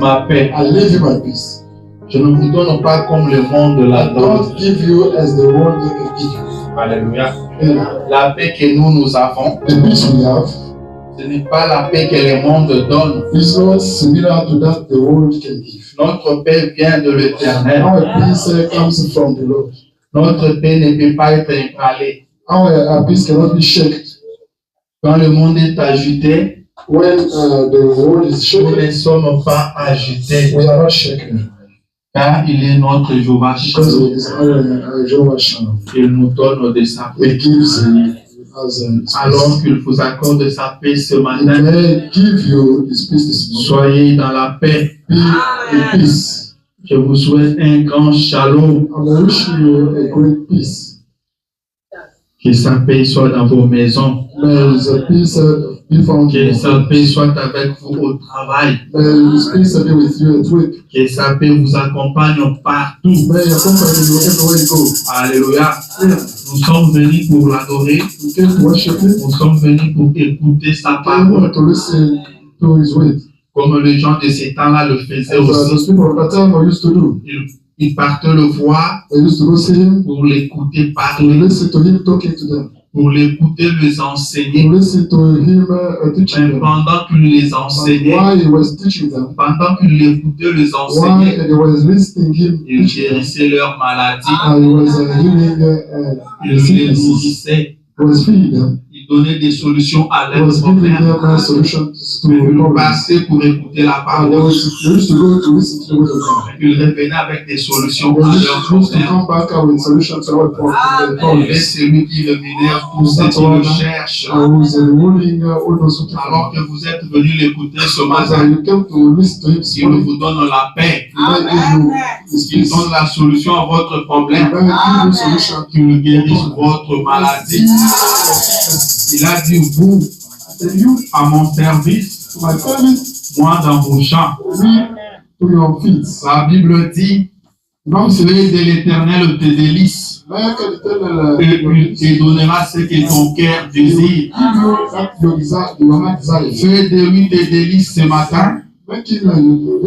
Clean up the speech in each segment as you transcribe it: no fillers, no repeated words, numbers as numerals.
ma paix. I leave you my peace. Je ne vous donne pas comme le monde la I donne. don't give you as the world can give you. Alléluia. Amen. La paix que nous avons, The peace we have ce n'est pas la paix que le monde donne. is not similar to that the world can give. Notre paix vient de l'Éternel. Our peace comes from the Lord. Notre paix ne peut pas être ébranlée. Our peace cannot be shaken. Quand le monde est agité, When the world is nous shaken, ne sommes pas agités. we are not shaken. Car il est notre Jéhovah Because Shalom. it is our Jehovah Shalom. Il nous donne de sa paix. It gives us his Alors peace. qu'il vous accorde sa paix ce It matin, may give you his peace this morning. soyez dans la paix. Be in peace. Je vous souhaite un grand shalom. I wish you a great peace. Que sa paix soit dans vos maisons. May his peace be found in Que your sa heart. paix soit avec vous au travail. May his peace be with you at work. Que sa paix vous accompagne partout. May he accompany you everywhere you go. Alléluia. Amen. Nous sommes venus pour l'adorer. We came to worship him. Nous sommes venus pour écouter sa We parole. want to listen to his word. Comme les gens de ces temps-là le faisaient As aussi. those people of that time used to do. Ils partaient le voir They used to go see him, pour l'écouter to parler, listen to him talking to them, pour l'écouter les enseigner. to listen to him teaching Mais them. pendant qu'il les And enseignait, while he was teaching them, pendant qu'il l'écoutait les while enseigner, he was listening him il teaching them, guérissait leur maladie, he was healing il the les sicknesses. nourrissait, He was feeding them. il donnait des solutions à He leurs was giving problèmes. them solutions to Mais il problems. passait pour écouter la And parole. they used to go to listen to the word of God. Il revenait avec des solutions They à used leurs to problèmes. come back with solutions to our Il est problems. celui qui remunère tous ceux qui le cherchent. Who is ruling all those who Alors que vous êtes venus l'écouter ce As matin, you came to listen to him this il morning, vous donne la paix. he may give you his Il peace. donne la solution à votre He problème. may give you solution. Qu'il guérisse votre maladie. Il a dit, vous, à mon service, To my service, moi dans vos champs. we to your feet. La Bible dit, Bible fais says, de l'Éternel tes délices make a little et il te donnera ce que ton cœur désire. give you that your desire, your heart desire. Fais de lui tes délices ce matin Make him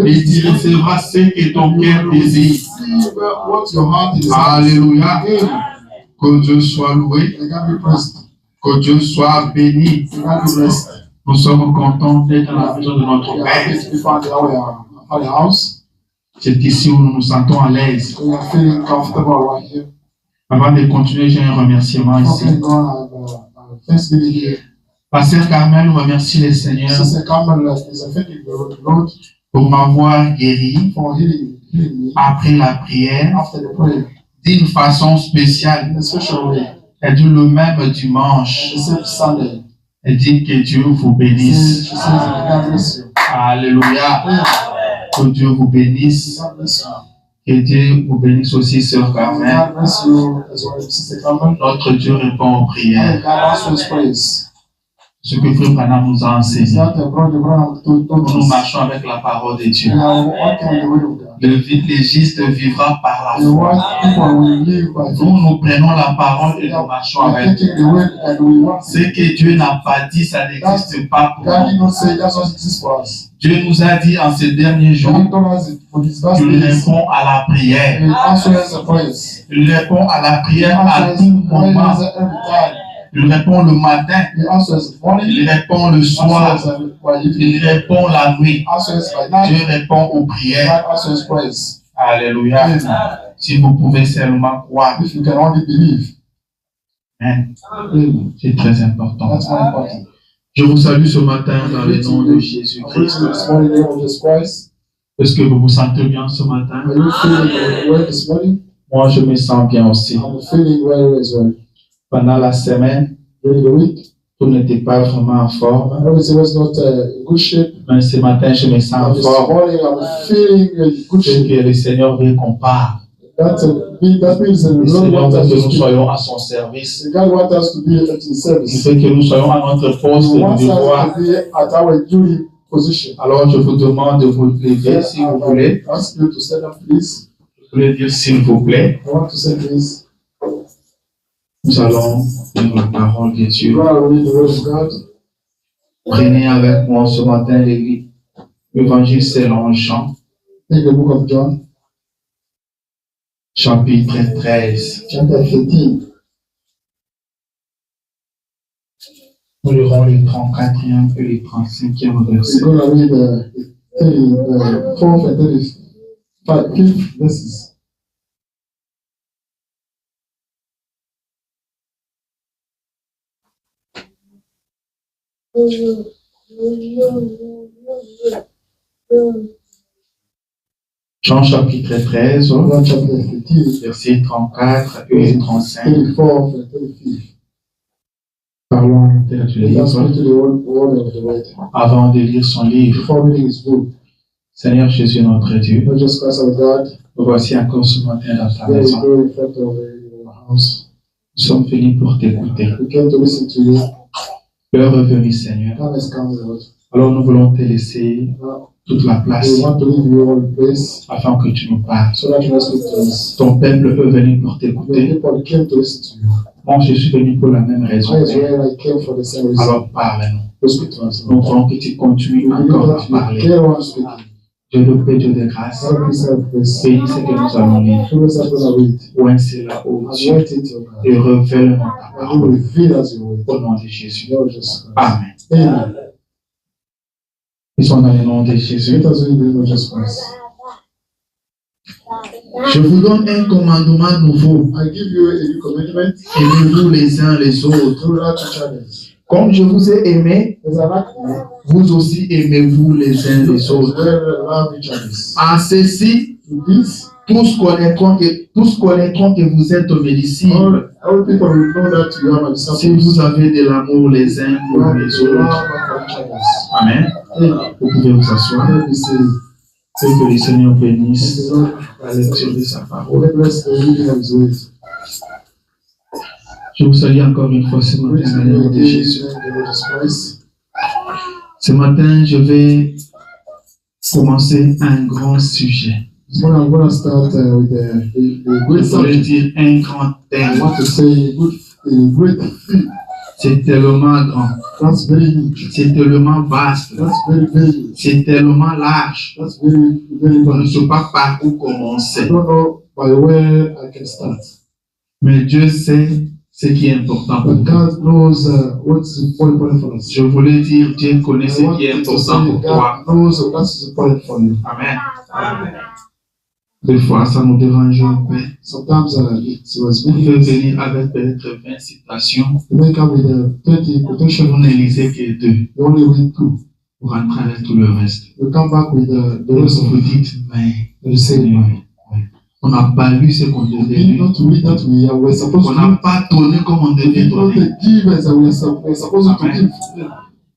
et tu recevras ce que ton cœur désire. see what your heart desires. Alléluia. Amen. Que Dieu soit loué, And God be praised. que Dieu soit béni. And God be blessed. Nous sommes contents d'être dans la maison de notre We are Père. happy to be found in our house. C'est ici où nous nous sentons à l'aise. We are feeling comfortable right here. Avant de continuer, j'ai un remerciement ici. Okay, God, have Thanksgiving here. Pasteur Carmel nous remercie le Seigneur Sister Carmel is thanking the Lord pour m'avoir guéri for healing me après la prière after the prayer d'une façon spéciale. in a special way. Elle dit le même dimanche. The same Sunday. Elle dit que Dieu vous bénisse. She says, God bless you. Alléluia. Amen. Que Dieu vous bénisse. God bless you. Que Dieu vous bénisse aussi, Sœur Carmel. God bless you as well, Sister Carmel. Notre Dieu répond aux prières. And God answers praise. Ce que Frère Branham nous a Is enseigné. that the brother Brown told Nous us? marchons avec la parole de Dieu. We are walking on the way of God. Le juste vivra par la The foi. right people will live by faith. Nous prenons la parole et nous marchons We are avec. taking the word and we walk. Ce que Dieu n'a pas dit, ça n'existe pas pour God nous. did not say that's what it is for us. Dieu nous a dit en ces derniers jours God told us for these last qu'il days, répond à la prière. He answers the prayers. Il répond à la He prière à answers tout moment. prayers every time. Il répond le matin. He answers the morning. Il répond le soir. Answers by evening. Il répond la nuit. Answers by night. Dieu répond aux prières. God answers prayers. Alléluia. Amen. Si vous pouvez seulement croire. If you can only believe, Hein, Amen. c'est très important. That's more important. Je vous salue ce matin dans le nom de I Jésus-Christ. praise this morning in the name of Jesus Christ. Est-ce que vous vous sentez bien ce matin? Are you feeling well this morning? Moi, je me sens bien aussi. I'm feeling well as well. Pendant la semaine, During the week, tout n'était pas vraiment en forme. everything was not in good shape. Mais ce matin, je me sens en And this forme. morning, I'm feeling in good C'est shape. que le Seigneur veut qu'on parle. That means the Le Lord Seigneur wants veut us que to nous speak. soyons à son service. God wants us to be at His Il service. veut que nous soyons à notre poste He de wants us devoir. to be at our duty position. Alors, je vous demande de vous lever si vous voulez. I ask you to stand up, please. Je voulais dire s'il vous plaît. I want to say this. Nous allons lire la parole de Dieu. You are reading the word of God. Prenez avec moi ce matin les livres. Évangile selon Jean, Take the book of John, chapitre 13. chapter 13. Nous lirons les 34e et les 35e We're versets. going to read the 34th and 35th verses. Jean chapitre 13, John chapter 13, versets 34 et 35. 34th and 35th. Parlons en terre du Let us livre go to the word of the word. avant de lire son livre. Before reading his book, Seigneur Jésus, notre Dieu, Lord Jesus Christ our God, nous voici encore ce matin dans ta here we maison. go in front of your house. Nous sommes venus pour t'écouter. We came to listen to you. L'heure est venue, Seigneur. Time has come, Lord. Alors nous voulons te laisser Now, toute la place we want to leave you all the place afin que tu nous parles. so that you can speak to us. Ton peuple est venu pour The t'écouter. people came to listen to you. Moi, je suis venu pour la même raison. I as well, I came for the same reason. Alors parle-nous. To speak to us, Nous Lord. voulons que tu continues We believe encore à that you parler. care on speaking. Dieu de paix, Dieu de grâce. Lord, please help us. Bénis ce que nous allons lire. Show us how to read. Oint cela, ô Dieu, Anoint it, O God. et révèle-nous ta And you parole. reveal us your word. Au nom de Jésus. Lord Jesus Christ. Amen. Amen. Ils sont dans le nom de Jésus. Let us read the Lord Jesus Christ. Je vous donne un commandement nouveau. I give you a new commandment. Aimez-vous les uns les autres. Do not each other. Comme je vous ai aimé, As I like you, vous aussi aimez-vous les uns les as autres. well love each other. En ceci, To this, tous connaîtront que vous êtes mes disciples all people will know that you are my si disciples. vous avez de l'amour les uns You pour have les the autres. love for each other. Amen. Amen. Vous pouvez vous asseoir. Let me say, Et que le Seigneur thank bénisse the Lord. la lecture de sa parole. Let bless the reading of his word. Je vous salue encore une fois ce Praise matin the dans le nom Lord, de Jésus. the Lord Jesus Christ. Ce matin, je vais commencer un grand sujet. This morning I'm going to start with the great Je voulais subject. dire un grand I thème. want to say a great thing. C'est tellement grand. That's very huge. C'est tellement vaste. That's very big. C'est tellement large. That's very, very On ne much. sait pas par où I commencer. don't know by where I can start. Mais Dieu sait ce qui est important pour But nous. God knows what's important for us. Je voulais dire, Dieu connaît I ce want qui est you to important say pour toi. God knows what's important for you. Amen. Des fois, ça nous dérange un peu. Sometimes it was On peut really venir avec peut-être 20 citations. you may come with 30 Vous quotation. ne lisez que 2 You only read 2. pour rentrer avec tout le reste. You come back with the Et rest of vous it. dites, mais You say, Seigneur, on n'a pas lu ce qu'on we devait did lire. not read that we were supposed On to n'a read. pas donné comme on We devait did not donner. give as we were supposed to Amen. give.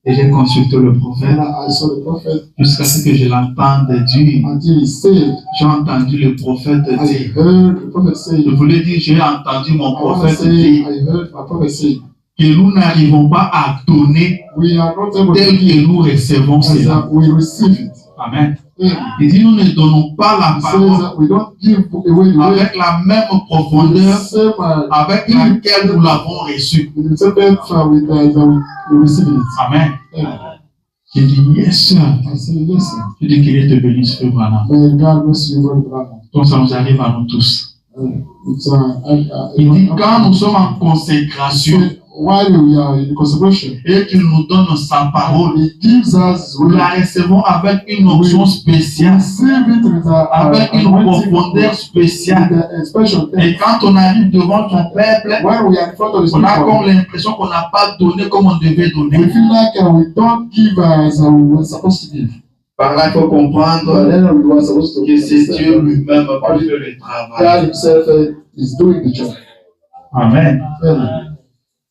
Et j'ai consulté le prophète And I saw the prophet jusqu'à ce que je l'entende dire. until he said, J'ai entendu le prophète I dire. heard the prophet say, Je voulais dire, j'ai entendu mon I want to prophète say, dire I heard my prophet say, que nous n'arrivons pas à donner we are not able to tel give que nous recevons as cela. we receive it. Amen. Amen. Il dit, nous ne donnons pas la He says parole that we don't give away the word avec la même with the profondeur same avec laquelle nous l'avons reçu. with the same depth with that we receive it. Amen. Amen. Je dis, yes, sir. I say, listen, Je dis qu'il te bénisse, frère Branham. may God bless you very much. Donc ça nous arrive à nous tous. It's Il dit, quand nous sommes en consécration while we are in consecration, et qu'il nous donne sa parole, He gives us nous la recevons avec une onction spéciale, receive it with avec une profondeur spéciale. expression. Et quand on arrive devant ton peuple, When we are in front of the on a comme people, l'impression qu'on n'a pas donné comme on devait we donner. feel like we don't give as we were supposed to give. Par là, il faut But comprendre then we were supposed to que c'est Dieu lui-même qui fait le travail. God Himself is doing the job. Amen. Amen.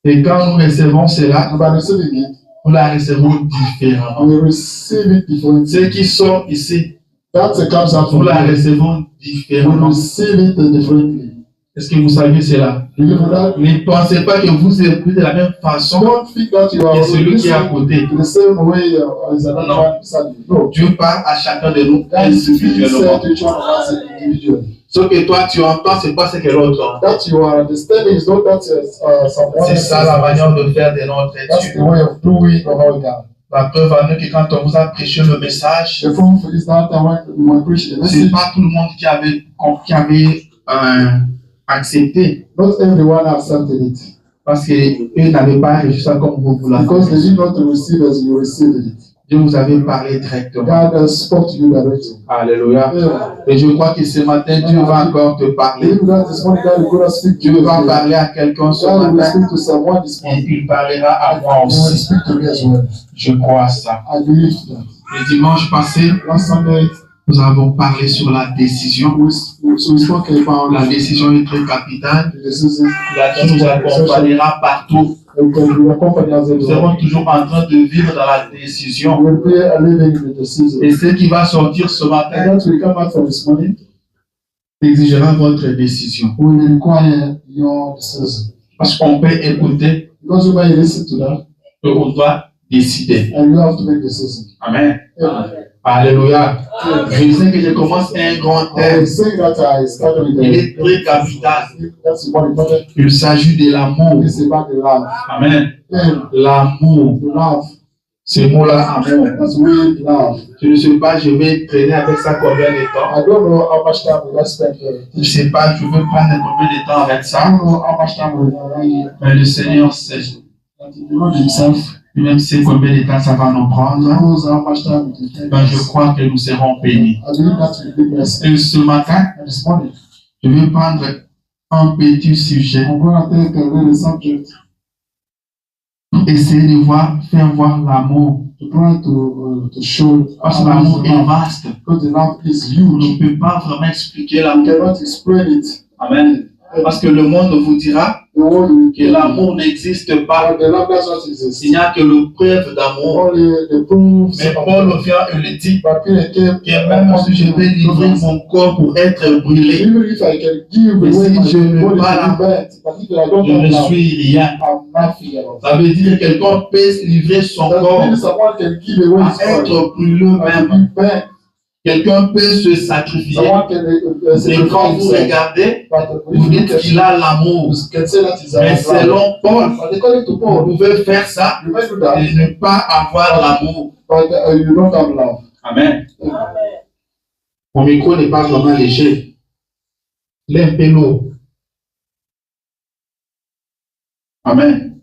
Et quand nous recevons cela, And by receiving it, nous la recevons différemment. we receive it differently. Ceux qui sont ici, That comes out nous from la God. recevons We différemment. receive it differently. Est-ce que vous saviez cela? Do you know that? Ne pensez pas que vous écoutez de la même façon Don't think that you are que celui qui est à listening côté. to the same way as another No. one beside you. No. Dieu parle à chacun de nous God speaks individuellement. to each one of us individually. Ce que toi tu entends, c'est pas ce que l'autre entend. That you are understanding is not that someone C'est else ça is- la manière de faire de notre That's Dieu. the way of doing of our God. La preuve en est que quand on vous a prêché le message, The proof is that when I preach the c'est message, pas tout le monde qui avait accepté. not everyone accepted it. Parce qu'ils n'avaient pas reçu ça comme vous l'avez Because they reçu. did not receive as you received it. Dieu vous avait parlé directement. God spoke to you directly. Alléluia. Yeah. Et je crois que ce matin, Dieu va encore te parler. Believe that this morning God is going to speak to Dieu you. va parler à quelqu'un ce God will matin. speak to someone this Et morning. il parlera à moi He will aussi. speak to me as well. Je crois à ça. I believe that. Le dimanche passé, Last Sunday, nous avons parlé sur la décision. we spoke about La décision est très capitale. the decision. Qui nous accompagnera partout. We can accompany us Nous serons everywhere. toujours en train de vivre dans la décision. We will be living in the decision. Et ce qui va sortir ce And matin that will come out from this morning. exigera votre décision. We will require your decision. Parce qu'on peut écouter, Because you may listen to that, mais on doit décider. and you have to make a decision. Amen. Amen. Alléluia. Je sais que je commence un grand I thème. was saying that I started with Il est très capital. that's the one important. Il s'agit de l'amour. It's about the love. Amen. And L'amour. the love. Ce mot-là, amour. That's real love. Je ne sais pas, je vais traîner avec ça combien de temps. I don't know how much time we will spend here. Je ne sais pas, je vais prendre combien de temps avec I ça. don't know how much time we will really. Mais le Seigneur sait. But the Lord Himself Lui-même sait combien de temps ça va nous prendre. knows how much time it will take. Ben, je crois que nous serons bénis. I believe that will be blessed. Et ce matin, And this morning, je vais prendre un petit sujet. I'm going to take a little subject Essayer de faire voir l'amour. to try to show Parce que how l'amour much est the love, vaste. because the love is On huge. ne peut pas vraiment expliquer You l'amour. cannot explain it. Amen. Parce que le monde vous dira The world will que l'amour n'existe pas. but the love does not exist. Il n'y a que le preuve d'amour. Only the proofs Mais of Paul vient et le dit but Peter came, que même si je vais livrer mon corps pour être brûlé, even if I can give Mais away si my je ne body pas to be burnt, but if I don't je have ne love, suis rien. I'm nothing at all. Ça veut dire que quelqu'un peut livrer son That corps means someone can give away à his body être brûlé and même. be burnt. Quelqu'un peut se sacrifier. Someone can Et quand vous sacrifice, regardez, but vous if you dites qu'il a l'amour. can say that is Mais our love. selon Paul, But according to vous Paul, pouvez faire ça you may do that, et ne pas avoir l'amour. but you don't have love. Amen. Mon micro n'est pas vraiment léger. Il est un peu lourd. Amen.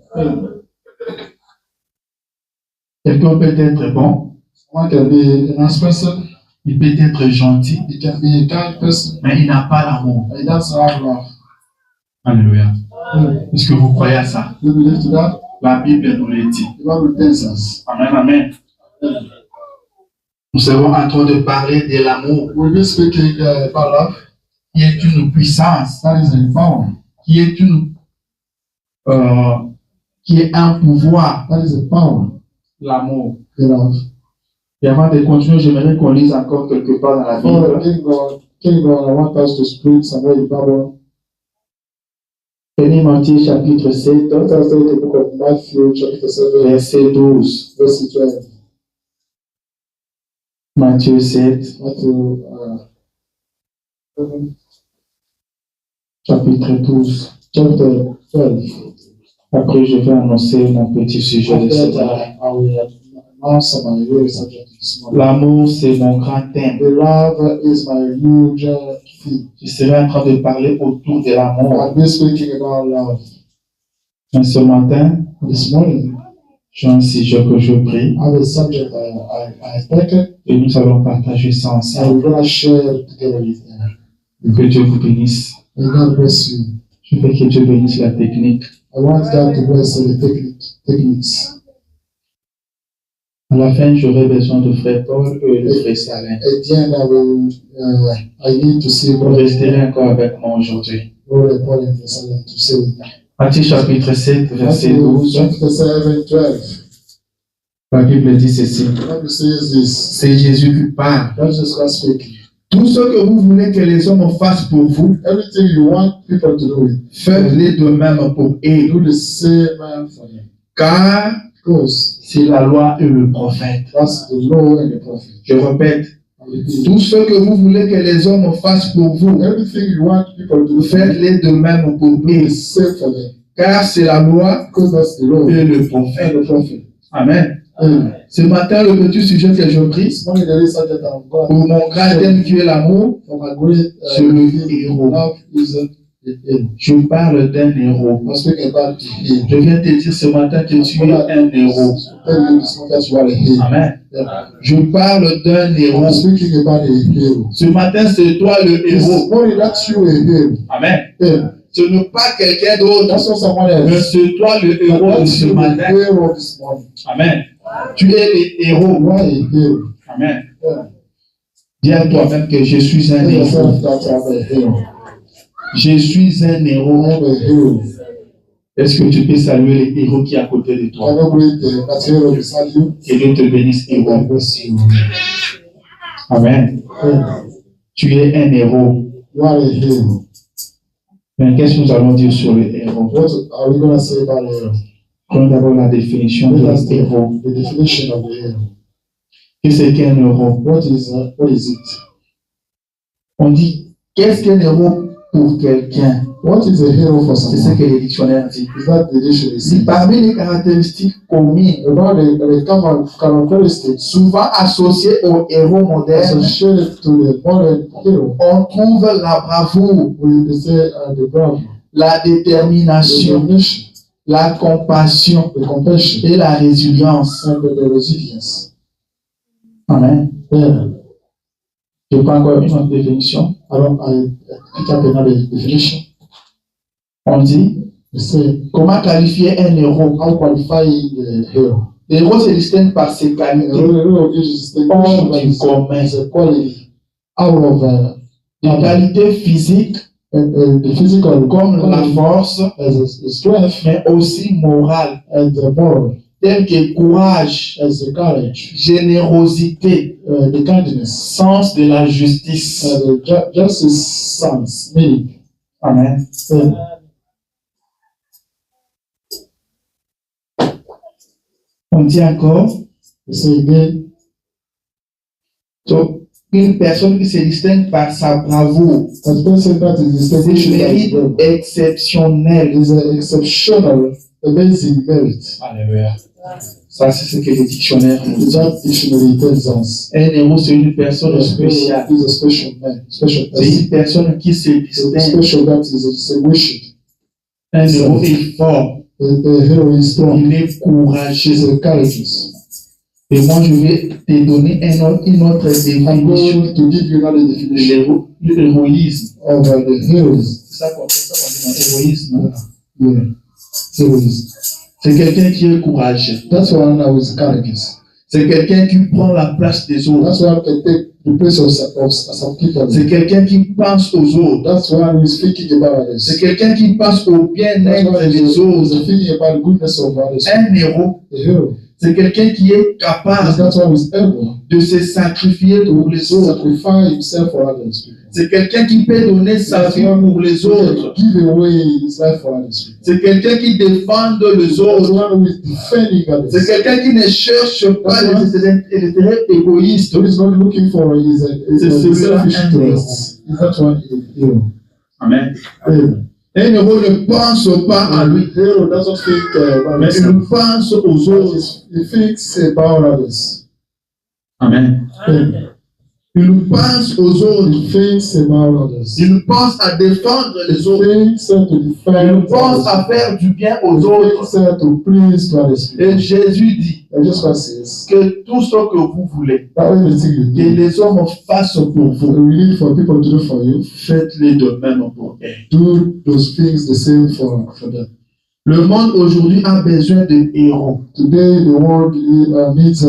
Quelqu'un peut être bon, Someone can be a nice person, il peut être gentil, he can be a kind person, mais il n'a pas l'amour. but he doesn't have love. Alléluia. Est-ce que vous croyez à ça? You believe to that? La Bible nous le dit. The Bible tells us. Amen, amen. Nous serons en train de parler de l'amour, We'll be speaking about love. qui est une puissance, That is a power. qui est qui est un pouvoir, That is a power. l'amour. The love. Et avant de continuer, j'aimerais qu'on lise encore quelque part dans la For Bible. King God, I want us to speak somewhere in the Bible. Prenez Matthieu chapitre 7, Let us take the book of Matthew, chapter 7, verset 12. verse 12. Matthieu 7, Matthew, chapitre 12. chapter 12. Après, je vais annoncer mon petit sujet de After cette that, année. I will announce my very subject this morning. L'amour, c'est mon grand thème. The love is my huge theme. Je serai en train de parler autour de l'amour. I'll be speaking about love. Mais ce matin, This morning, j'ai un sujet que je prie I have a subject I taken, et nous allons partager ça and ensemble. we're going to share it together with you. Que Dieu vous bénisse. May God bless you. Je veux que Dieu bénisse la technique. I want God to bless the techniques. À la fin, j'aurai besoin de frère Paul et de frère Salin. At the end, I need to see Vous what resterez encore avec moi aujourd'hui. Paul and Salem to say with me. Matthieu chapitre 7, verset Matthew 12. chapter 7, 12. La Bible dit ceci. The Bible says this. C'est Jésus qui parle. That's just God speaking. Tout ce que vous voulez que les hommes fassent pour vous, Everything you want people to do it, faites-le de même pour eux. do the same for them. Car Because c'est la loi et le prophète. that's the law and the prophet. Je répète. I repeat. Tout ce que vous voulez que les hommes fassent pour vous, Everything you want people to do, faites-le de même pour do eux. the same for them. Car c'est la loi Because that's the law et le and prophète. the prophet. Amen. Ce matin, le petit sujet que je prie, This morning, the subject I'm going pour mon grand thème qui est l'amour, for my great c'est le héros. love is the hero. Je parle d'un héros. I'm speaking about the hero. Je viens te dire ce matin que tu es un héros. Tell you this morning that you are a hero. Amen. Yeah. Je parle d'un héros. I'm speaking about a hero. Ce matin, c'est toi le This héros. morning, that's you a hero. Amen. Yeah. Ce n'est pas quelqu'un d'autre, That's not someone mais else. c'est toi le héros de That's ce you the matin. hero this morning. Amen. Tu es le héros. You are a hero. Amen. Yeah. Dis à toi-même que je suis un Tell héros. yourself that I'm a hero. Je suis un héros. I'm a hero. Est-ce que tu peux saluer les héros qui est à côté de I toi? know great that hero beside you. Que Dieu te bénisse, God héros. bless you. Amen. Yeah. Tu es un héros. You are a hero. Mais qu'est-ce que nous allons dire sur le héros? What are we going to say about a hero? Prenons d'abord la définition de That's héros. the definition of the hero. Qu'est-ce qu'un héros? What is it? On dit, qu'est-ce qu'un héros pour quelqu'un? What is a hero for C'est ce someone? que les dictionnaires disent. Is that the dictionary Si says? parmi les caractéristiques communes, About the common characteristics souvent associées au héros moderne, associated to the modern hero, on trouve la bravoure, we say the brave, la the détermination, submission, la compassion the compassion, et la résilience. and the resilience. Amen. Yeah. Je prends encore une autre définition. I pick up another definition. On dit, We say, comment qualifier un héros? how qualify the hero? Le héros se distingue par ses The qualités hero is the hors that du is commun. a quality out of Des qualités physiques the physical comme la force, as a strength mais aussi morale, and the moral telles que courage, as the courage, générosité, the kindness, sens de la justice. the justice sense, meaning. Amen. On dit encore, We say again, donc, une personne qui se distingue par sa bravoure, as person that is c'est distinguished un by his mérite brother, exceptionnel. is an exceptional, amazing merit. Alléluia. Ça, c'est ce que les dictionnaires disent. That dictionary tells us. Un héros, c'est une personne spéciale. Is a special man, special C'est person. une personne qui se distingue. Special that is distinguished. Un héros est fort. The hero is strong. Il est courageux. Is courageous. Et moi, je vais te donner une autre I'm définition going to give you another de definition l'héroïsme. of the heroism. C'est ça qu'on dit dans l'héroïsme. Yeah. Heroism. C'est quelqu'un qui est courageux. That's why I was courageous. C'est quelqu'un qui prend la place des autres. That's why I can take the place of some people. C'est quelqu'un qui pense aux autres. That's why we're speaking about others. C'est quelqu'un qui pense au That's bien-être why des we're autres. thinking about the goodness of others. Un héros, The hero. c'est quelqu'un qui est capable That's why he's able de se sacrifier pour les to autres. sacrifice himself for others. C'est quelqu'un qui peut donner sa vie pour les autres. Give away his life for others. C'est quelqu'un qui défend les That's autres. one who is defending C'est others. quelqu'un qui ne cherche pas les intérêts égoïstes. So he's not looking for his C'est celui-là, selfish un interests. Is that one hero? Amen. Amen. Un héros ne pense pas à lui, The hero doesn't think about mais il himself. pense aux autres. He thinks about others. Amen. Il pense aux autres. He thinks about others. Il pense à défendre les autres. He thinks to Il defend pense others. à faire du bien aux He autres. thinks to please to others. Et Jésus dit And just what says que tout ce que vous voulez that everything you que do, les hommes fassent pour vous, you need for people to do for you, faites-les de même pour eux. do those things the same for them. Le monde aujourd'hui a besoin de héros. Today, the world needs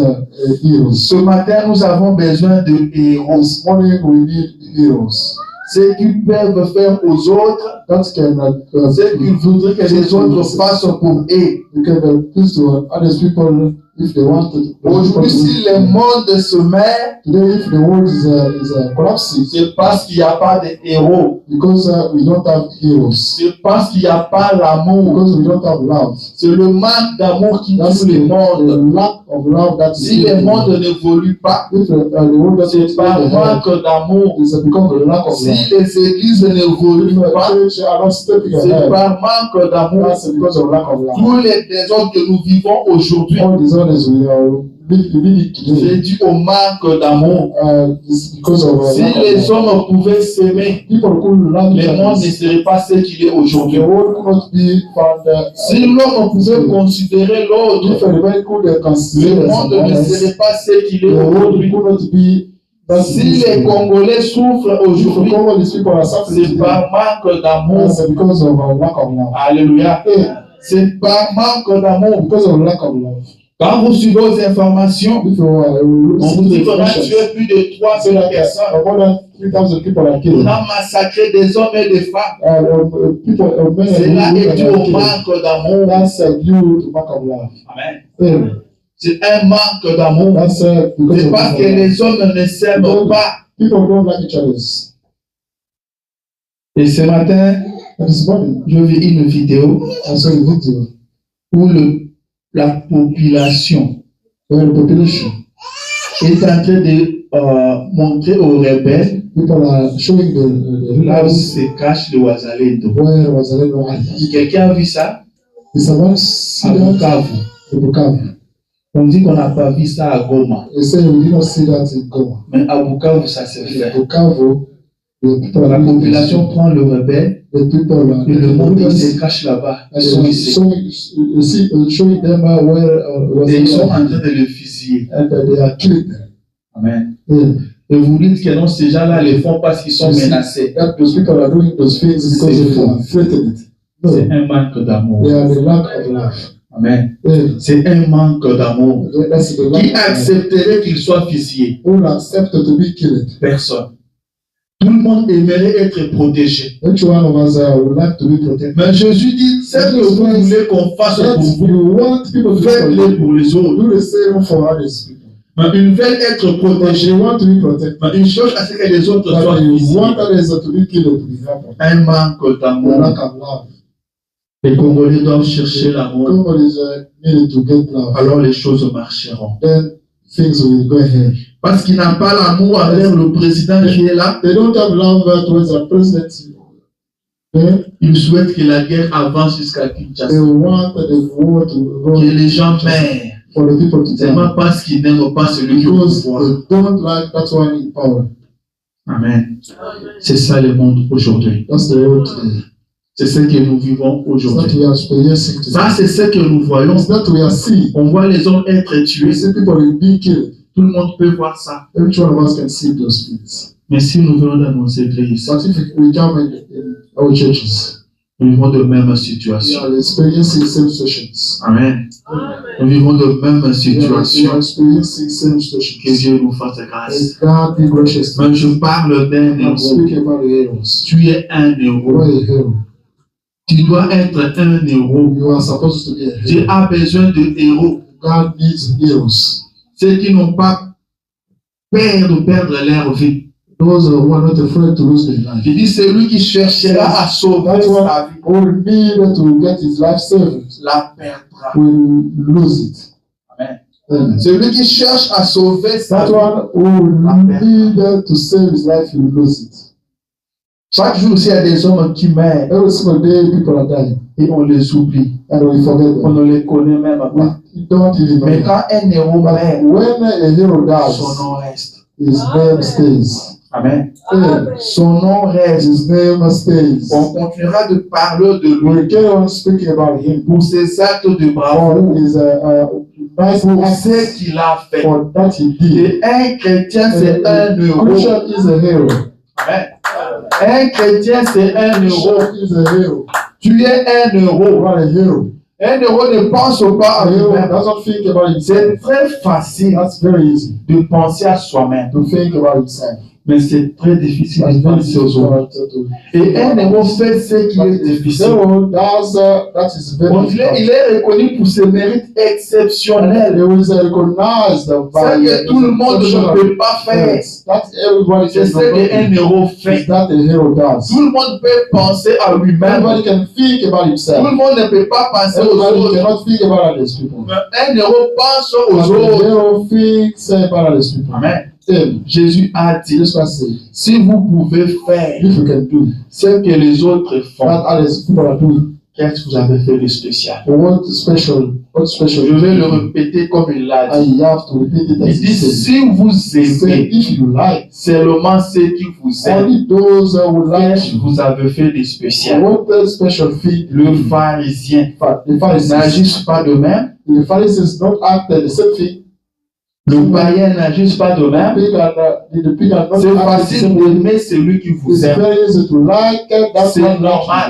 heroes. Ce matin, nous avons besoin de héros. This morning, we need heroes. Ceux qui peuvent faire aux autres That can ce qu'ils voudraient que les autres fassent pour eux. you can please to other people if they want to. Aujourd'hui, si le monde se met, Today, if the world is collapsing, c'est parce qu'il n'y a pas de héros. because we don't have heroes, C'est parce qu'il n'y a pas l'amour. because we don't have love. C'est le manque d'amour qui That's tue le the monde. lack of love that is Si in le you, monde n'évolue pas, if the world doesn't c'est par change, manque d'amour. it's because of the lack of Si love. les églises If n'évoluent the pas, church are not stepping c'est ahead, par manque d'amour. that's because of lack of love. Tous les désordres que nous vivons aujourd'hui, All disorders we are living c'est today, dû au manque d'amour. is because of Si lack of les love. hommes pouvaient s'aimer, People could love each le monde ne other. serait pas ce qu'il est The aujourd'hui. world could not be found there. Si l'homme pouvait considérer If l'autre, everybody could le consider monde ne someone serait else, pas ce qu'il the est world aujourd'hui. could not be that Si les Congolais souffrent If aujourd'hui, all these people are suffering c'est today, par manque d'amour. that's because of our lack of love. Alléluia. C'est par manque d'amour. Because of lack of love. Quand vous suivez aux informations, If you are on vous dit qu'on a listening tué plus de 3000 personnes. more than 3,000 people are On killed. a massacré des hommes et des femmes. People, men and Cela est dû au women are killed. manque d'amour. That's due to lack of love. Amen. C'est un manque d'amour. That's because C'est of parce lack que of love. les hommes ne s'aiment pas. People don't like each other. Et ce matin, And this morning, je vis une vidéo I saw a video où la population where the population, est en train de montrer aux rebelles people are showing the là où rebels se cache le Wazalendo. where was a little island. Quelqu'un a vu ça Is someone à see that? Bukavu? In Bukavu. On dit qu'on n'a pas vu ça à Goma. They say we did not see that in Goma. Mais à Bukavu, ça s'est In fait. Bukavu, the people La are population prend le rebelle the people are et le monde il rebels se cache là-bas. and Et so lui, c'est- showing them where was et ils sont en and train de le fusiller. they are killing them. Amen. Yeah. Et vous dites que non, ces gens-là le font parce qu'ils sont menacés. That those people are doing those things because C'est they faux. are threatened. No, C'est un manque d'amour. they are the lack of love. Amen. Yeah. C'est un manque d'amour. That's the lack Qui of love. accepterait qu'il soit fusillé? Who will accept to be killed? Personne. Tout le monde aimerait être protégé. Each one of us would like to be protected. Mais Jésus dit, ce que vous voulez qu'on fasse That pour vous, you want people to do for faites-le you. pour les autres. Do the same for others people. Mais ils veulent être But protégés. you want to be protected. Mais ils cherchent à ce que les autres soient But you fusillés. want others to be killed to be happy. Un manque The d'amour. lack of love. Les Congolais doivent chercher l'amour. Somebody's needed to get love. Alors les choses marcheront. Then things will go ahead. Parce qu'il n'a pas l'amour envers le président qui est là. They don't have love towards the president. Then Il souhaite que la guerre avance jusqu'à Kinshasa. they want the war to go Que les gens meurent. for the people to Seulement die. parce qu'ils n'aiment pas celui qui est au Because pouvoir. they don't like that one in power. Amen. C'est ça le monde aujourd'hui. That's the world today. C'est ce que nous vivons It's that aujourd'hui. we are experiencing today. Ça, c'est ce que nous voyons. It's that we are seeing. On voit les hommes être We tués. see people being killed. Tout le monde peut voir ça. Each one of us can see those things. Mais si nous venons dans nos églises, But if we come in our churches, nous vivons de mêmes we situations. are experiencing same situations. Amen. Nous vivons de mêmes We are situations. experiencing same Que situations. Dieu nous fasse grâce. And God be gracious to Mais je parle d'un I'm héros. speaking about the heroes. Tu es un You héros. are a hero. Tu dois être un héros. You are supposed to be a Dieu hero. a besoin de héros. God needs heroes. Ceux qui n'ont pas peur de perdre leur vie. Those who are not afraid to lose their life. Il dit celui qui cherchera à sauver That's sa what vie will need to get his life saved. la perdra. Will lose it. Amen. Amen. Celui qui cherche à sauver sa That vie. one who will need to save his life will lose it. Chaque jour, il y a des hommes qui meurent Every single day, people are dying, et on les oublie. and we forget On them. ne les connaît même pas. We don't even know. Mais them. quand un héros meurt, When a hero dies, son nom reste. his name stays. Amen. Amen. Son nom reste. His name stays. On continuera de parler de lui We carry on speaking about him pour ses actes de for bravoure, his nice pour acts ce qu'il a fait. for that he did. Et un chrétien, c'est un héros. Christian is a hero. Amen. Un chrétien, c'est un héros. Christian is a hero. Tu es un You héros. are a hero. Un héros ne pense pas à A hero lui-même. doesn't think about C'est himself. très facile That's very easy de penser à soi-même. to think about himself. Mais c'est très difficile de penser aux autres. Et un héros fait ce qui est difficile. Il est reconnu pour ses mérites exceptionnels. C'est que tout le monde ne peut pas faire. C'est ce qu'un héros fait. Tout le monde peut penser à lui-même. Tout le monde ne peut pas penser aux autres. Mais un héros pense aux autres. Amen. Jésus a dit, si vous pouvez faire ce que les autres font, qu'est-ce que vous avez fait de spécial? Je vais le répéter comme il l'a dit. Il dit, si vous aimez seulement ceux qui vous aiment, qu'est-ce que vous avez fait de spécial? Le pharisien n'agisse pas de même. Le païen n'agisse pas de même. C'est facile d'aimer celui qui vous aime. C'est normal.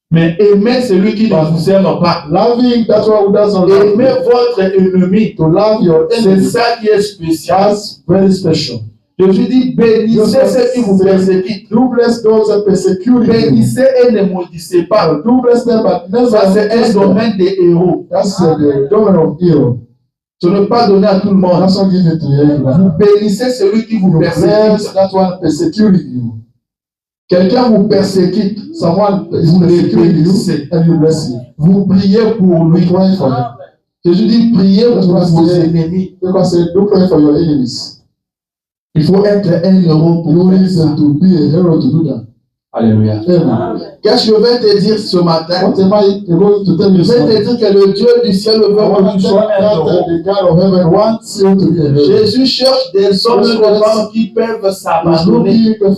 Mais aimer celui qui ne vous aime pas. Aimer votre ennemi. C'est ça qui est spécial. Jésus dit, bénissez ceux qui vous persécutent. Bénissez et ne maudissez pas. Ça, c'est un domaine des héros. Ce n'est pas donné à tout le monde. Vous bénissez celui qui vous persécute. Quelqu'un vous persécute, vous le bénissez. Vous priez pour lui. Jésus dit, priez pour vos ennemis. Il faut être un héros pour faire ça. Alléluia. Qu'est-ce que je vais te dire ce matin? Je vais te dire que le Dieu du ciel veut que tu sois un héros. Jésus cherche des hommes et des femmes qui peuvent s'abandonner, qui peuvent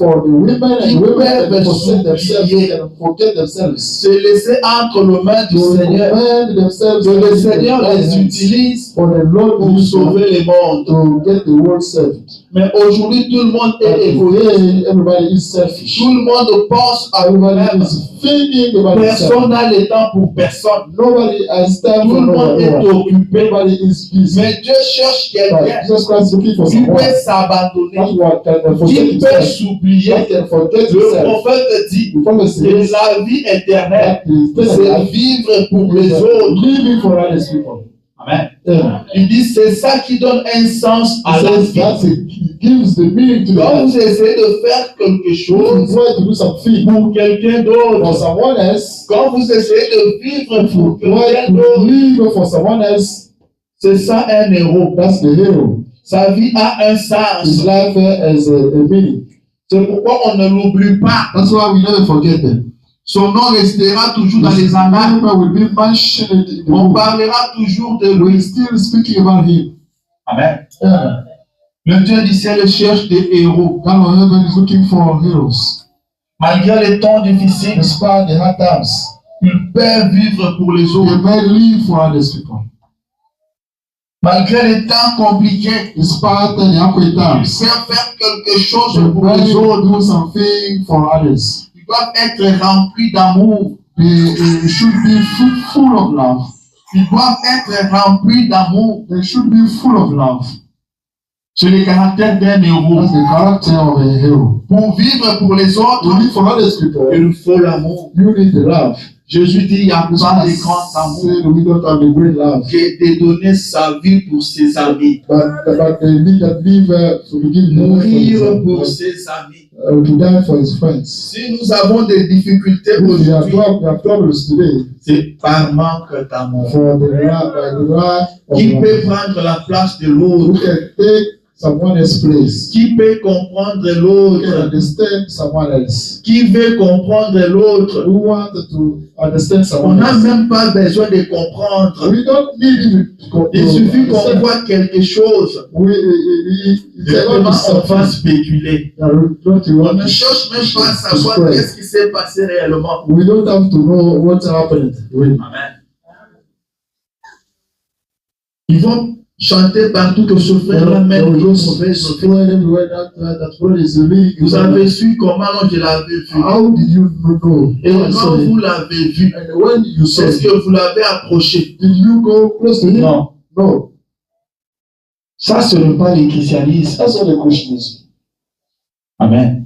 se laisser entre les mains du Seigneur, que le Seigneur les utilise pour sauver le monde. Mais aujourd'hui, tout le monde est égoïste. Tout le monde pense à lui-même. Personne n'a le temps pour personne. Tout le monde est occupé. Mais Dieu cherche quelqu'un qui peut s'abandonner, qui peut s'oublier. Le prophète dit que la vie éternelle, c'est vivre pour les autres. Amen. Il dit c'est ça qui donne un sens à la vie. Quand vous essayez de faire quelque chose pour quelqu'un d'autre, quand vous essayez de vivre pour quelqu'un d'autre, c'est ça un héros. Sa vie a un sens. C'est pourquoi on ne l'oublie pas. Son nom restera toujours dans les annales. On parlera toujours de lui. Amen. Le Dieu du ciel cherche des héros. Malgré les temps difficiles, ils peuvent vivre pour les autres. Malgré les temps compliqués, ils peuvent faire quelque chose pour les autres. Ils doivent être remplis d'amour. They should be full of love. Ils doivent être remplis d'amour. They should be full of love. C'est le caractère d'un héros. That's the character of a hero. Pour vivre pour les autres, il faut l'amour. You need the love. Jésus dit, il n'y a pas de grand amour que de donner sa vie pour ses amis. Mourir pour ses amis. Si nous avons des difficultés aujourd'hui, c'est par manque d'amour. Qui peut prendre la place de l'autre? Qui peut comprendre l'autre? Qui veut comprendre l'autre? On n'a même pas besoin de comprendre. Il suffit qu'on voit quelque chose. Directement, on va spéculer. On ne cherche même pas à savoir qu'est-ce qui s'est passé réellement. Amen. Ils vont chanter partout que ce frère même une mauvaise vie. Vous avez su comment je l'avais vu. Et quand vous l'avez vu, est-ce que vous l'avez approché? Non. Ça, ce n'est pas le christianisme. Amen.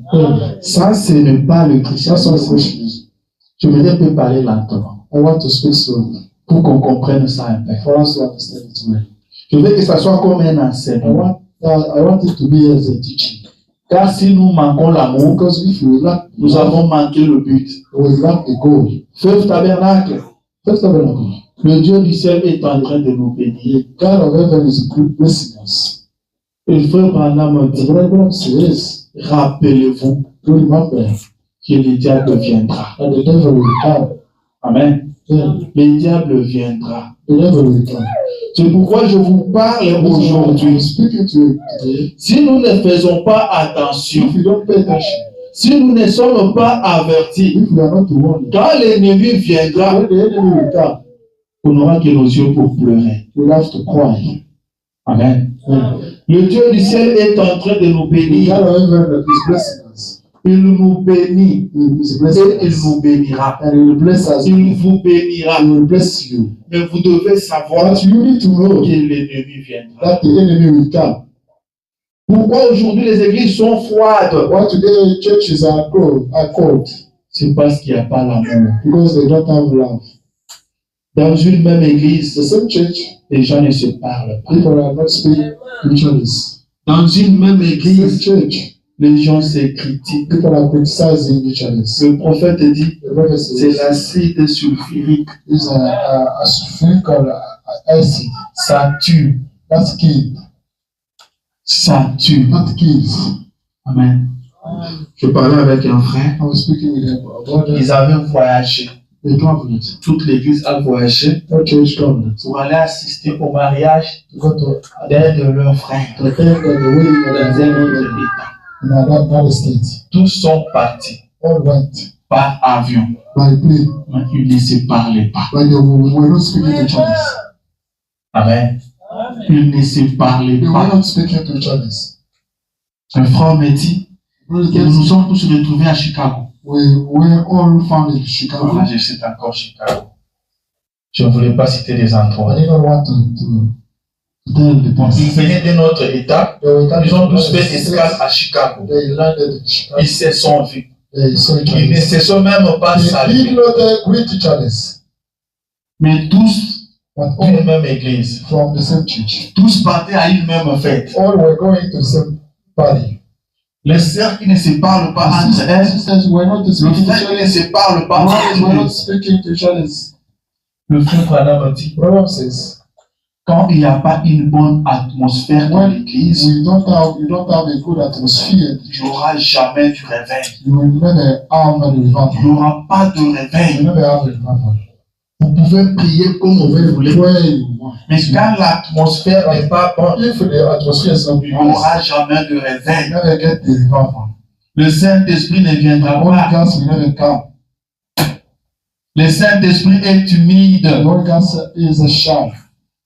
Ça, ce n'est pas le christianisme. Je voudrais peut parler lentement. I want to speak slowly pour qu'on comprenne ça un peu. for us to understand it well. Je veux que ça soit comme un enseignement. I want it to be as a teaching. Car si nous manquons l'amour, Because if we lack, nous avons manqué le but. we lack the goal. Feu tabernacle, First of all, le Dieu du ciel est en train de nous bénir. the God of heaven is blessing us. Et frère Branham The dit, Bible says, rappelez-vous to remember que le diable viendra. that the devil will come. Amen. Yeah, Le diable viendra. the devil will come. C'est pourquoi je vous parle I'm aujourd'hui. speaking to you today. Si nous ne faisons pas attention, If you don't pay attention, si nous ne sommes pas avertis, if we are not warned, quand l'ennemi viendra, when the enemy will come, on n'aura que nos yeux pour pleurer. we'll have to cry. Amen. Yeah. Le Dieu du ciel est en train de nous The bénir. God of heaven is blessing us. Il nous bénit He is et blessing il us. nous bénira. And he will bless us. Il vous bénira. He will bless you. Mais vous devez savoir But you need to know que l'ennemi viendra. that the enemy will come. Pourquoi aujourd'hui les églises sont froides? Why today churches are cold? C'est parce qu'il n'y a pas l'amour. Because they don't have love. Dans une même The église, same church, les gens ne se parlent pas. people are not speaking to each other. Dans une même Same église, church, les gens se critiquent. people are criticizing each other. Le prophète dit, The prophet c'est says l'acide sulfurique. is a sulfuric or acid Ça tue. that kills, Ça tue. not kills. Amen. Je parlais avec un frère. I was speaking with them about that. Ils avaient voyagé. They traveled. Toute l'église a voyagé No church traveled. pour aller assister au mariage To go to d'un de leurs frères attend the wedding dans of un autre état. in another state. Tous sont partis All went par avion, by plane, mais ils ne se parlaient pas. but they were not speaking to each other. Amen. Ils ne se parlaient They were pas. not speaking to each other. Un frère me dit, nous nous sommes tous retrouvés à Chicago. We were all found in Chicago. Voilà, je cite encore Chicago. Je ne voulais pas citer des I endroits. didn't want to tell the Ils place. venaient d'un autre état. They were Ils ont tous fait coming escale à Chicago. They landed in Chicago. Ils se sont vus. They saw each Ils ne other. se sont même pas They did salués. not greet each other, Mais tous but d'une all même église. from the same church. Tous partaient à une même fête. All were going to the same party. Les sœurs qui ne se parlent pas entre The elles, sisters were not le speaking to frère qui ne each other. se parle pas Brothers were entre not eux. speaking to each other. Le frère Branham dit, Brother says, quand il n'y a pas une bonne atmosphère dans l'église, you don't have a good atmosphere. il n'y aura jamais du réveil. You will never have a Il n'y revival. aura pas de You réveil. never have a revival. Vous pouvez prier comme vous voulez. Pray. Mais quand l'atmosphère n'est pas bonne, If the atmosphere is not il n'y nice, aura jamais de you réveil. never get the revival. Le Saint-Esprit ne The viendra Holy pas. Ghost will never come. Le Saint-Esprit est The humide. Holy Ghost is a shy.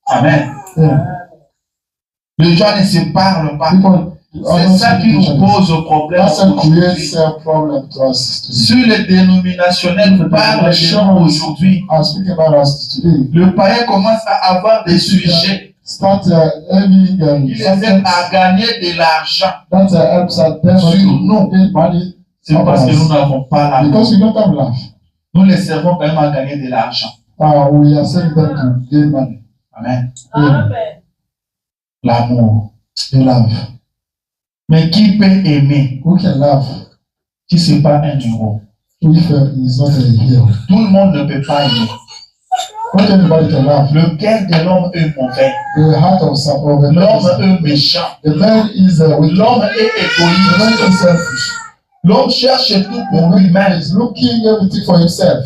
Amen. Yeah. Les gens ne se parlent pas. People are C'est not ça qui speaking to each nous other. pose problème That's what aujourd'hui. creates a problem to us today. Sur les dénominationnels parlent de nous aujourd'hui. I'm speaking about us today. Le païen commence à avoir des sujets. Start having Il les aide à gagner de l'argent. that helps us them Sur to nous. pay money C'est parce que nous n'avons pas l'argent. because we don't have love. Nous les servons quand même à gagner de l'argent. We are sending them to gain money. Amen. Yeah. L'amour. The love. Mais qui peut aimer Who can love si ce n'est pas un héros? if he's not a hero? Tout le monde ne peut pas aimer. Not everybody can love. Le cœur de l'homme est mauvais. The heart of a man L'homme est méchant. the man is wicked. L'homme est The man égoïste. is selfish. L'homme cherche tout The pour man lui-même. is looking everything for himself.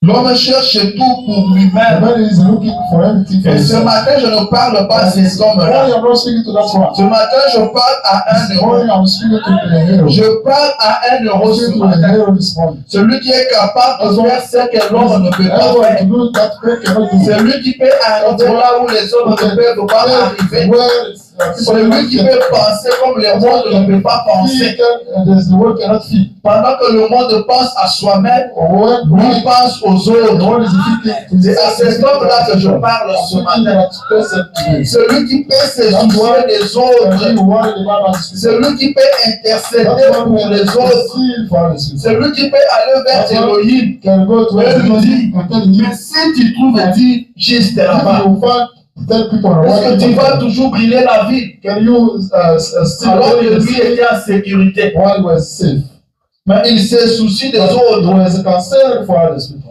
L'homme cherche tout pour The lui-même. man is looking for everything for Et ce himself. matin, je ne parle pas de ces Why hommes-là. I'm not speaking to that one? Ce matin, je parle à un This héros. morning I'm speaking to the hero. Je parle à un héros I'm ce speaking to the matin. hero this morning. Celui qui est capable de faire ce que l'homme ne peut pas Everyone to faire. do that man cannot do. Celui qui peut arriver là où les hommes ne peuvent pas arriver. Where Celui qui peut penser comme le monde ne peut pas penser. Pendant que le monde pense à soi-même, lui pense aux autres. C'est à cet homme-là que je parle ce matin. Celui qui peut se soucier des autres. Celui qui peut intercéder pour les autres. Celui qui peut aller vers Elohim et lui dire, mais si tu trouves Dieu juste là-bas, est-ce que tu vas toujours briller la vie alors que lui était en sécurité? Mais il se soucie des autres.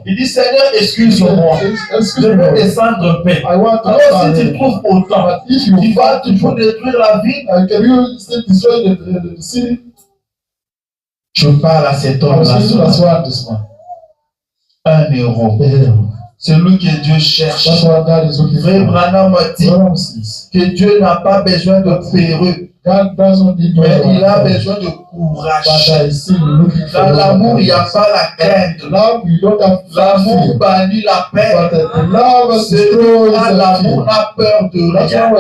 Il dit, Seigneur, excuse-moi. Je veux descendre en paix. Alors si tu trouves autant, tu vas toujours détruire la vie. Je parle à cet homme-là. 1 euro. Celui que Dieu cherche. Frère Branham dit que Dieu n'a pas besoin de perruque, mais il a besoin de courage. Dans l'amour, il n'y a pas la crainte. L'amour bannit la peur. Celui qui a l'amour n'a peur de rien.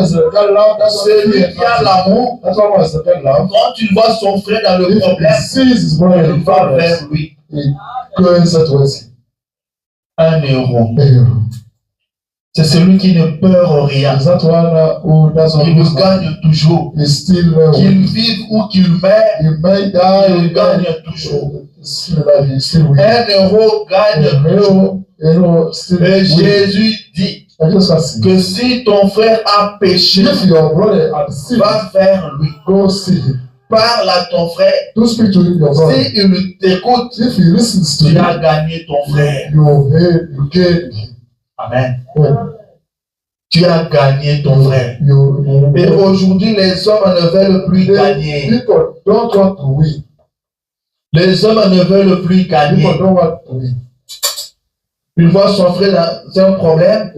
Celui qui a l'amour, quand tu vois son frère dans le problème, il va vers lui. 1 euro. C'est celui qui ne peur rien. Il nous gagne toujours. Qu'il vive ou qu'il meure, il gagne toujours. 1 euro gagne toujours. Et Jésus dit que si ton frère a péché, va vers lui. Parle à ton frère. Si il t'écoute, tu as gagné ton frère. Amen. Tu as gagné ton frère. Et aujourd'hui, les hommes ne veulent plus gagner. Les hommes ne veulent plus gagner. Il voit son frère dans un problème,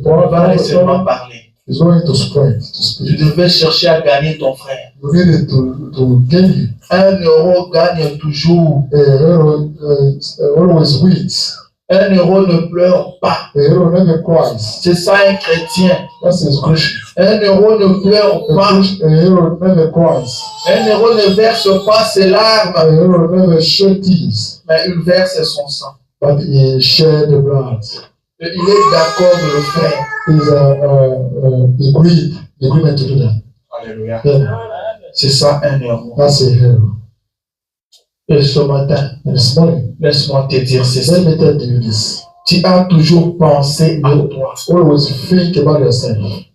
on va seulement parler. Tu devais chercher à gagner ton frère. 1 euro gagne toujours. 1 euro ne pleure pas. C'est ça un chrétien. 1 euro ne pleure pas. 1 euro ne verse pas ses larmes. Mais il verse son sang. Et il est d'accord de le faire. Alléluia. C'est ça 1 euro. Et ce matin, laisse-moi te dire ceci. Tu as toujours pensé à toi.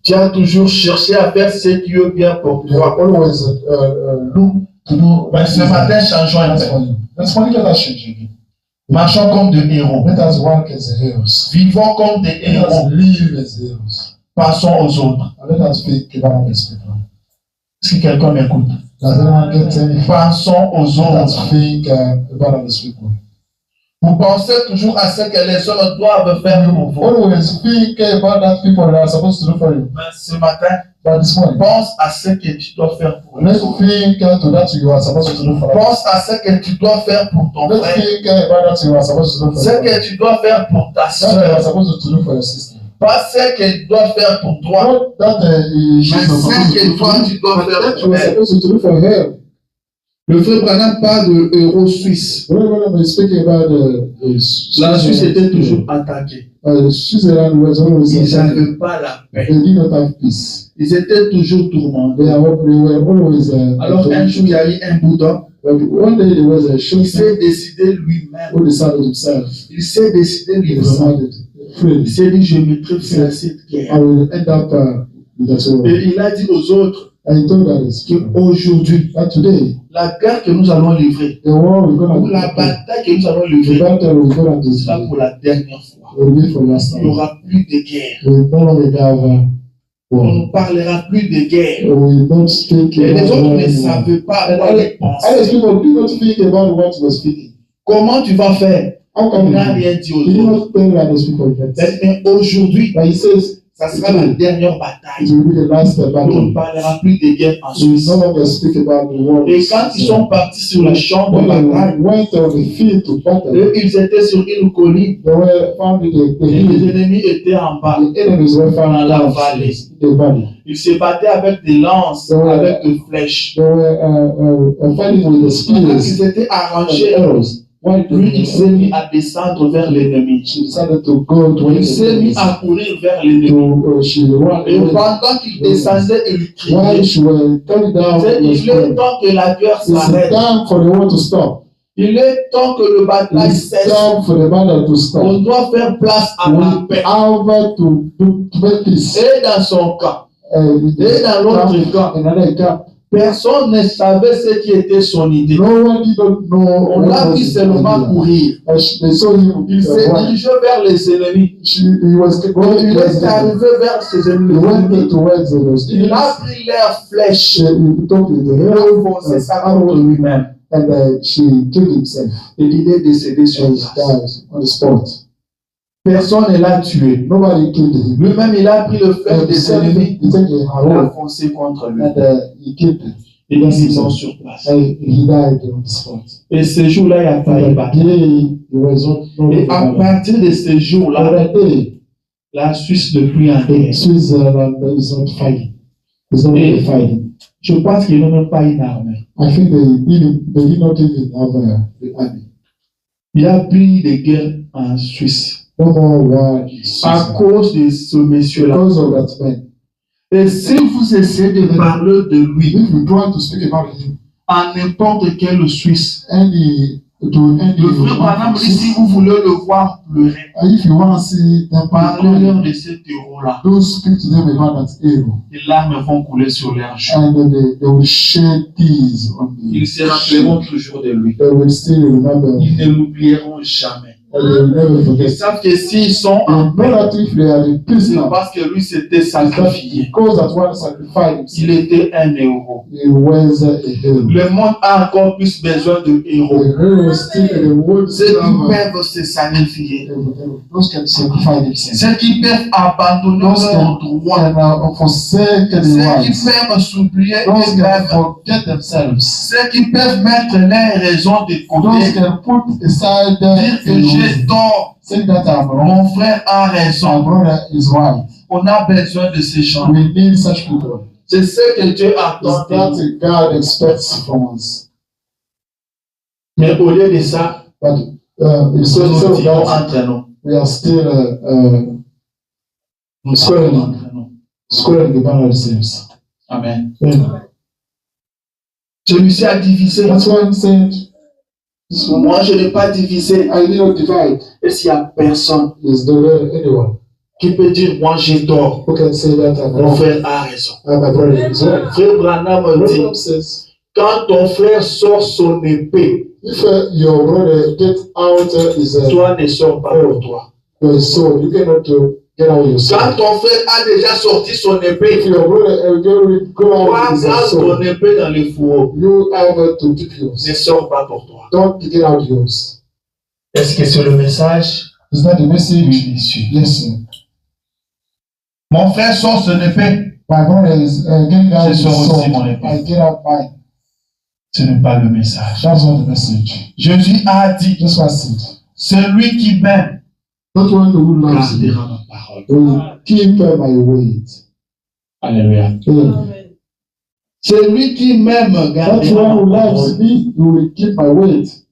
Tu as toujours cherché à faire ce qui est bien pour toi. Mais ce matin, changeons un peu. Marchons comme des héros. Vivons comme des héros. Passons aux autres. Est-ce que quelqu'un m'écoute? Pensons aux autres. Vous pensez toujours à ce que les hommes doivent faire pour vous. Mais ce matin, pense à ce que tu dois faire pour les autres. Pense à ce que tu dois faire pour ton frère. Ce que tu dois faire pour ta soeur. Pas ce que tu dois faire pour toi. Mais ce que toi tu dois faire pour elle. Le frère Branham parle de euro suisse. La Suisse était toujours attaquée. Ils n'avaient pas la paix. Ils étaient toujours tourmentés. Alors un jour, il y a eu un Bouddha. Il s'est décidé lui-même. Il s'est décidé lui-même. Il s'est dit, je mettrai fin à cette guerre. Et il a dit aux autres qu'aujourd'hui, la guerre que nous allons livrer, ou la bataille que nous allons livrer, sera pour la dernière fois. Il n'y aura plus de guerre. On ne parlera plus de guerre. Et les autres ne savaient pas quoi ils pensaient. Comment tu vas faire? On n'a rien dit aux autres. Mais aujourd'hui, ça sera la dernière bataille. It will be the last On battle. ne parlera plus de guerre en We will Suisse. no longer speak about the war. Et quand ils sont partis sur le champ de When they bataille, went on the field to battle, eux, ils étaient sur une colline. they were found in the Et hill. les ennemis étaient en bas. The enemies were Dans found la down vallée. in the valley. Ils se battaient avec des lances, Ouais. avec des flèches. They were fighting with the Quand spears ils étaient and arrangés, arrows. Why lui, il s'est mis à descendre vers l'ennemi. she decided to go to Il s'est mis à courir vers l'ennemi. she ran Et away. pendant qu'il descendait, il criait. While she was coming down, Il est temps que la guerre it's s'arrête. time for the war to stop. Il est temps que le bataille It's cesse. time for the battle to On stop. doit faire place à la We paix. have to make peace. Et dans son camp, et dans l'autre camp, another camp. personne ne savait ce qui était son idée. No one did not know. On l'a vu seulement courir. They saw him. Il s'est Run. dirigé vers les ennemis. He was going Il towards est them. arrivé vers ses He ennemis. went towards them. Il a pris leurs flèches. He took the Il a arrow foncé ça contre arrow lui-même. and she killed himself. Et il est décédé sur And place. he died on the spot. Personne ne l'a tué. Nobody killed him. Lui-même, il a pris le flèche des Himself, ennemis. he took the Il a arrow foncé contre lui. and he killed him. Et ils sont sur place. And he died on the spot. Et ce jour-là, il a failli And battre. that day, he was not Et à partir de ce On jour-là, that day, la Suisse ne plus en guerre. Switzerland is not fighting. It's not really fighting. Je pense qu'ils n'ont même pas une armée. I think they did not even have the army. Il y a plus de guerre en Suisse No more war in à Switzerland cause de ce monsieur-là. because of that man. Et si vous essayez de parler de lui If we try to speak about him, à n'importe quel Suisse, to any le frère Branham dit si vous voulez le voir pleurer, if you want to see them parlez-leur de cet héros-là. don't speak to them about that hero, Les larmes vont couler sur leurs joues. and they will shed tears on me. Ils se rappelleront toujours de lui. They will still remember. Ils ne l'oublieront jamais. And they will never Ils forget. savent que s'ils sont They en know paix, that if they are in peace c'est now, parce que lui s'était sacrifié. because that one sacrificed Il himself, était un héros. he was a hero. Le monde a encore plus besoin de héros. The hero still in the world. Ceux qui peuvent se sacrifier. Those can sacrifice themselves. Ceux qui peuvent abandonner leurs droits. Can forsake their Ceux qui rights. peuvent s'oublier Those can eux-mêmes. forget themselves. Ceux qui peuvent mettre leurs raisons de Those côté. can put aside Dire que j'ai tort. saying that I'm wrong. Mon frère a My raison. brother is right. On a besoin de ces gens. We need such people. C'est ce que Dieu attend It's de that nous. God expects from us. Mais au lieu de ça, But nous instead of disons that, entre nous. we are still Nous Squarely. sommes entre nous. squaring the battle ourselves. Amen. Yeah. Celui-ci a divisé. That's why I'm saying, this one, Moi, je n'ai pas divisé. I did not divide. Et s'il n'y a personne Is there anyone qui peut dire, moi j'ai tort, who can say that I'm mon wrong? frère a raison. My brother is right. Frère Branham dit, Branham says, quand ton frère sort son épée, if your brother get out his toi ne sors pas pour toi. sword, you cannot get out your Quand sword. ton frère a déjà sorti son If épée, your brother go out toi his garde sword, ton épée dans le fourreau. you have to keep yours. Ne sors pas pour toi. Don't get out yours. Est-ce que c'est le message? Is that the message? Oui, bien sûr. Yes, sir. Mon frère sort son épée. My brother is getting out his Je sors aussi sword. mon épée. I get out mine. Ce n'est pas le message. That's not the message. Jésus a dit, Just what I said. celui qui m'aime Not one who loves me gardera ma parole. will keep my weight. Alléluia. Amen. Celui qui m'aime That gardera one who ma loves parole. me will keep my weight.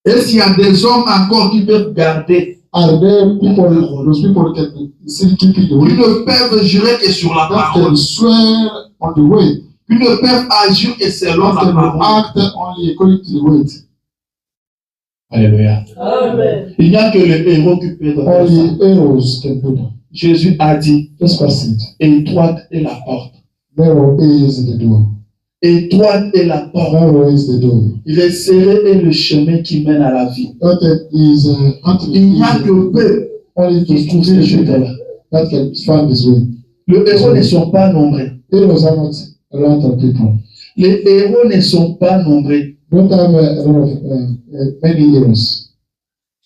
Et s'il y a des hommes encore qui peuvent garder, Are there people, those people can still keep the qui weight? ne peuvent jurer que sur la That parole, can swear on the weight. qui ne peuvent agir que selon That la can parole. act only according to the weight. Alléluia. Amen. Il n'y a que les héros qui peuvent faire ça. Only heroes can do that. Jésus a dit, Just what I said. étroite est la porte. Narrow is the door. Étroite est la porte. Narrow is the door. Resserré est le chemin qui mène à la vie. That is Il n'y a que peu only qui to trouvent ce people chemin-là. that can find this way. Les héros ne sont pas nombreux. Heroes are not a lot of people. Les héros ne sont pas nombreux. Don't have a lot of many heroes.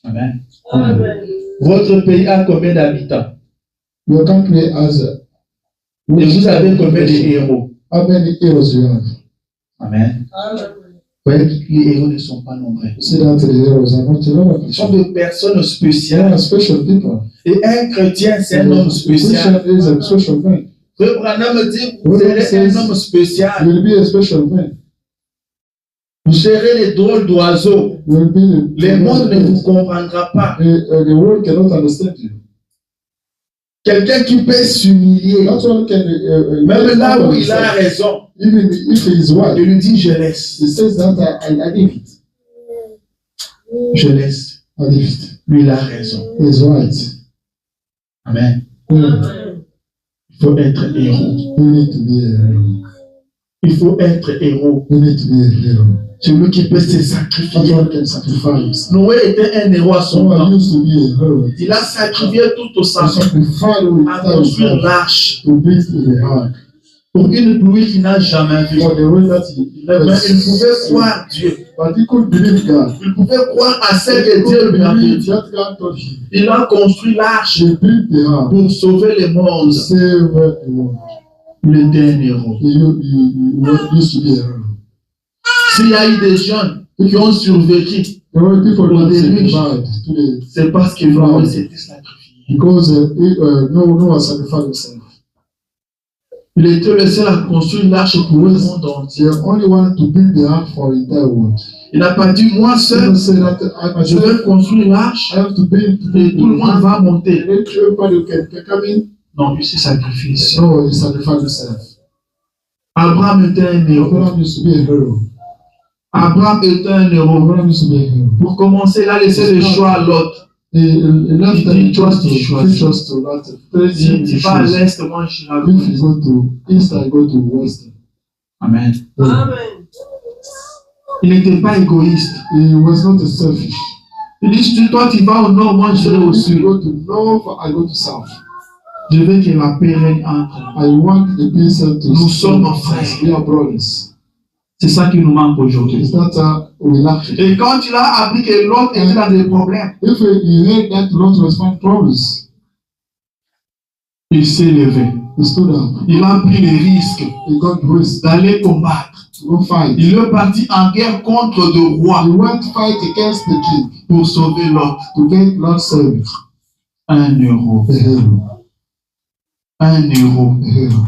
Amen. Amen. Votre pays a combien d'habitants? Your country has Et vous avez combien de héros? How many heroes you have? Amen. Vous voyez que les héros ne sont pas nombreux. See that the heroes are not a lot of Ce sont people. des personnes They spéciales. are special people. Et un chrétien, c'est un homme spécial. Christian is a special man. Frère Branham dit, vous serez un homme You spécial. will be a special man. Vous serez les drôles d'oiseaux. You will be Le monde ne vous comprendra pas. the world cannot understand you. Quelqu'un qui peut s'humilier. Not one can Même là où il a raison. even if he is Il white, lui dit, je laisse. he says that I leave it. Je laisse. I leave it. Lui, il a raison. He is white. Amen. Mm. Il faut être héros. You need to be a hero. Il faut être héros. You need to be a hero. Celui qui peut se Not sacrifier. one can sacrifice. Noé était un héros à son Someone temps. used to be a hero. Il a sacrifié tout au To sang sacrifice with à construire time l'arche to build the ark. pour une pluie qu'il n'a jamais vue. For the way that he Mais never il pouvait seen. croire Dieu. But he could believe God. Il pouvait croire à ce He que Dieu could lui avait believe dit. that God told him. Il a construit l'arche He built the ark pour sauver le to monde. save the world. Il était un héros. He used to be a hero. S'il y a eu des jeunes qui ont survécu, There were people Well, that they survived today c'est parce que Noé s'était sacrifié. because no one sacrificed himself. Il était le seul à construire l'arche pour le monde entier. They only wanted to build the ark for the entire world. Il n'a pas dit, moi People seul, say that I je myself, vais construire l'arche I have to build et tout le monde va monter. and then everybody can come in. Non, il s'est sacrifié. No, he sacrificed himself. Abraham était un héros. Abraham used to be a hero. Abraham était un héros. Abraham used to be a hero. Pour commencer, il a laissé le choix à l'autre. He left Il the dit, toi, choice to tu choisis. free choice to that. Il dit, tu vas à l'est, moi je suis à If you l'ouest. go to east, I go to west. Amen. Amen. Il n'était pas égoïste. He was not a selfish. Il dit, si toi tu vas au nord, moi je serai au If you sud. go to north, I go to south. Je veux que la paix règne entre nous. I want the peace to Nous sommes frères. We are brothers. C'est ça qui nous manque aujourd'hui. It's not we lack it. Et quand il a appris que l'autre était dans des problèmes, If you heard that Lot was found problems, il s'est levé. he stood up. Il a pris le risque He got risk d'aller combattre. to go fight. Il est parti en guerre contre deux rois He went to fight against the king pour sauver l'autre. to get Lord's service. Un héros. A hero. Un héros. A hero.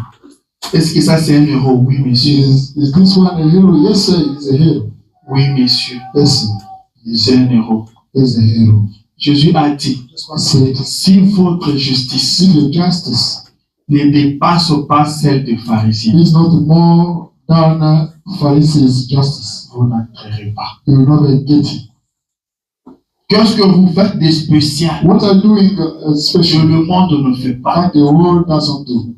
Est-ce que ça c'est un héros? Oui, monsieur. Is this one a hero? Yes, sir. He's a hero. Oui, monsieur. Yes, sir. C'est un héros. He's a hero. Jésus a dit, This one said, si votre justice if your justice ne dépasse pas celle des pharisiens, is not more than Pharisees' justice, vous n'entrerez pas. you will not get it. Qu'est-ce que vous faites de spécial What are you doing que special le monde ne fait pas? that the world doesn't do?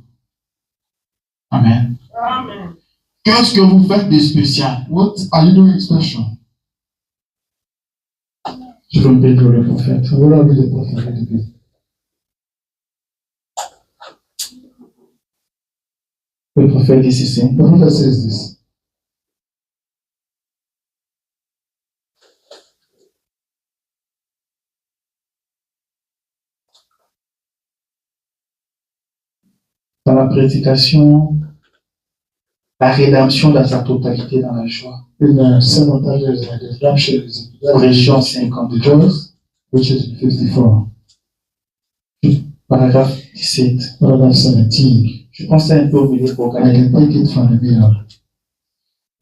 Amen. Amen. Qu'est-ce que vous faites de spécial? What are you doing special? Je veux bénir le prophète. What are we the prophet going to be? Le prophète dit ceci. The prophet says this. Dans la prédication, la rédemption dans sa totalité dans la joie. In seven times the redemption is Correction 52, which is in 54. paragraphe 17. Paragraph 17. Je pense un peu au milieu pour I gagner. can take it from the middle.